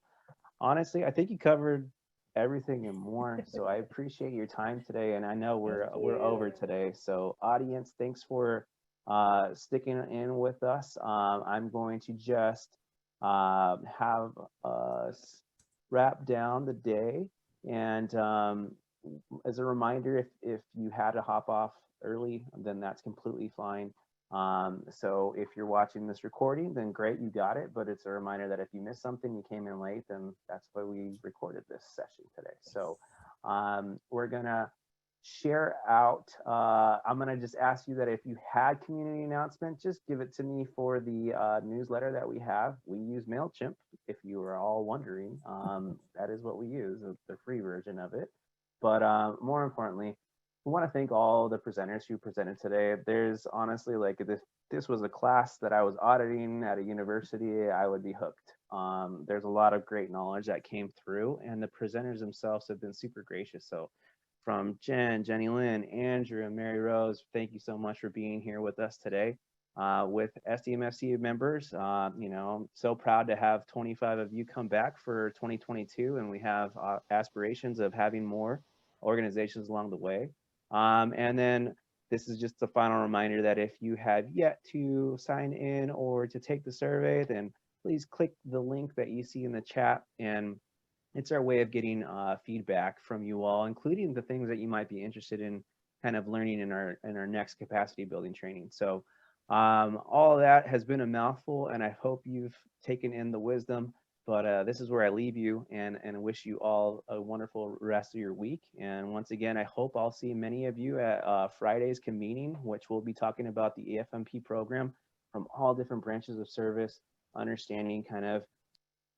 honestly, I think you covered everything and more. So I appreciate your time today. And I know we're over today. So audience, thanks for sticking in with us. I'm going to just have us wrap down the day. And as a reminder, if you had to hop off early, then that's completely fine. So if you're watching this recording, then great, you got it. But it's a reminder that if you missed something, you came in late, then that's why we recorded this session today. So we're gonna share out. I'm gonna just ask you that if you had community announcement, just give it to me for the newsletter that we have. We use MailChimp, if you were all wondering. That is what we use, the free version of it. But more importantly, I want to thank all the presenters who presented today. There's honestly, like, if this was a class that I was auditing at a university, I would be hooked. There's a lot of great knowledge that came through, and the presenters themselves have been super gracious. So from Jen, Jenny Lynn, Andrew, and Mary Rose, thank you so much for being here with us today. With SDMFC members, you know, I'm so proud to have 25 of you come back for 2022, and we have aspirations of having more organizations along the way. And then this is just a final reminder that if you have yet to sign in or to take the survey, then please click the link that you see in the chat, and it's our way of getting feedback from you all, including the things that you might be interested in kind of learning in our next capacity building training. So all of that has been a mouthful, and I hope you've taken in the wisdom. But this is where I leave you, and wish you all a wonderful rest of your week. And once again, I hope I'll see many of you at Friday's convening, which we'll be talking about the EFMP program from all different branches of service, understanding kind of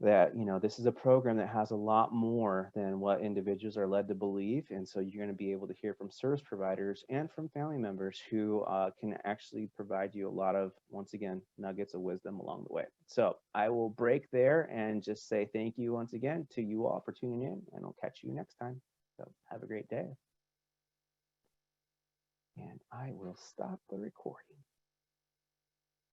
that, you know, this is a program that has a lot more than what individuals are led to believe. And so you're going to be able to hear from service providers and from family members who can actually provide you a lot of, once again, nuggets of wisdom along the way. So I will break there and just say thank you once again to you all for tuning in, and I'll catch you next time. So have a great day. And I will stop the recording.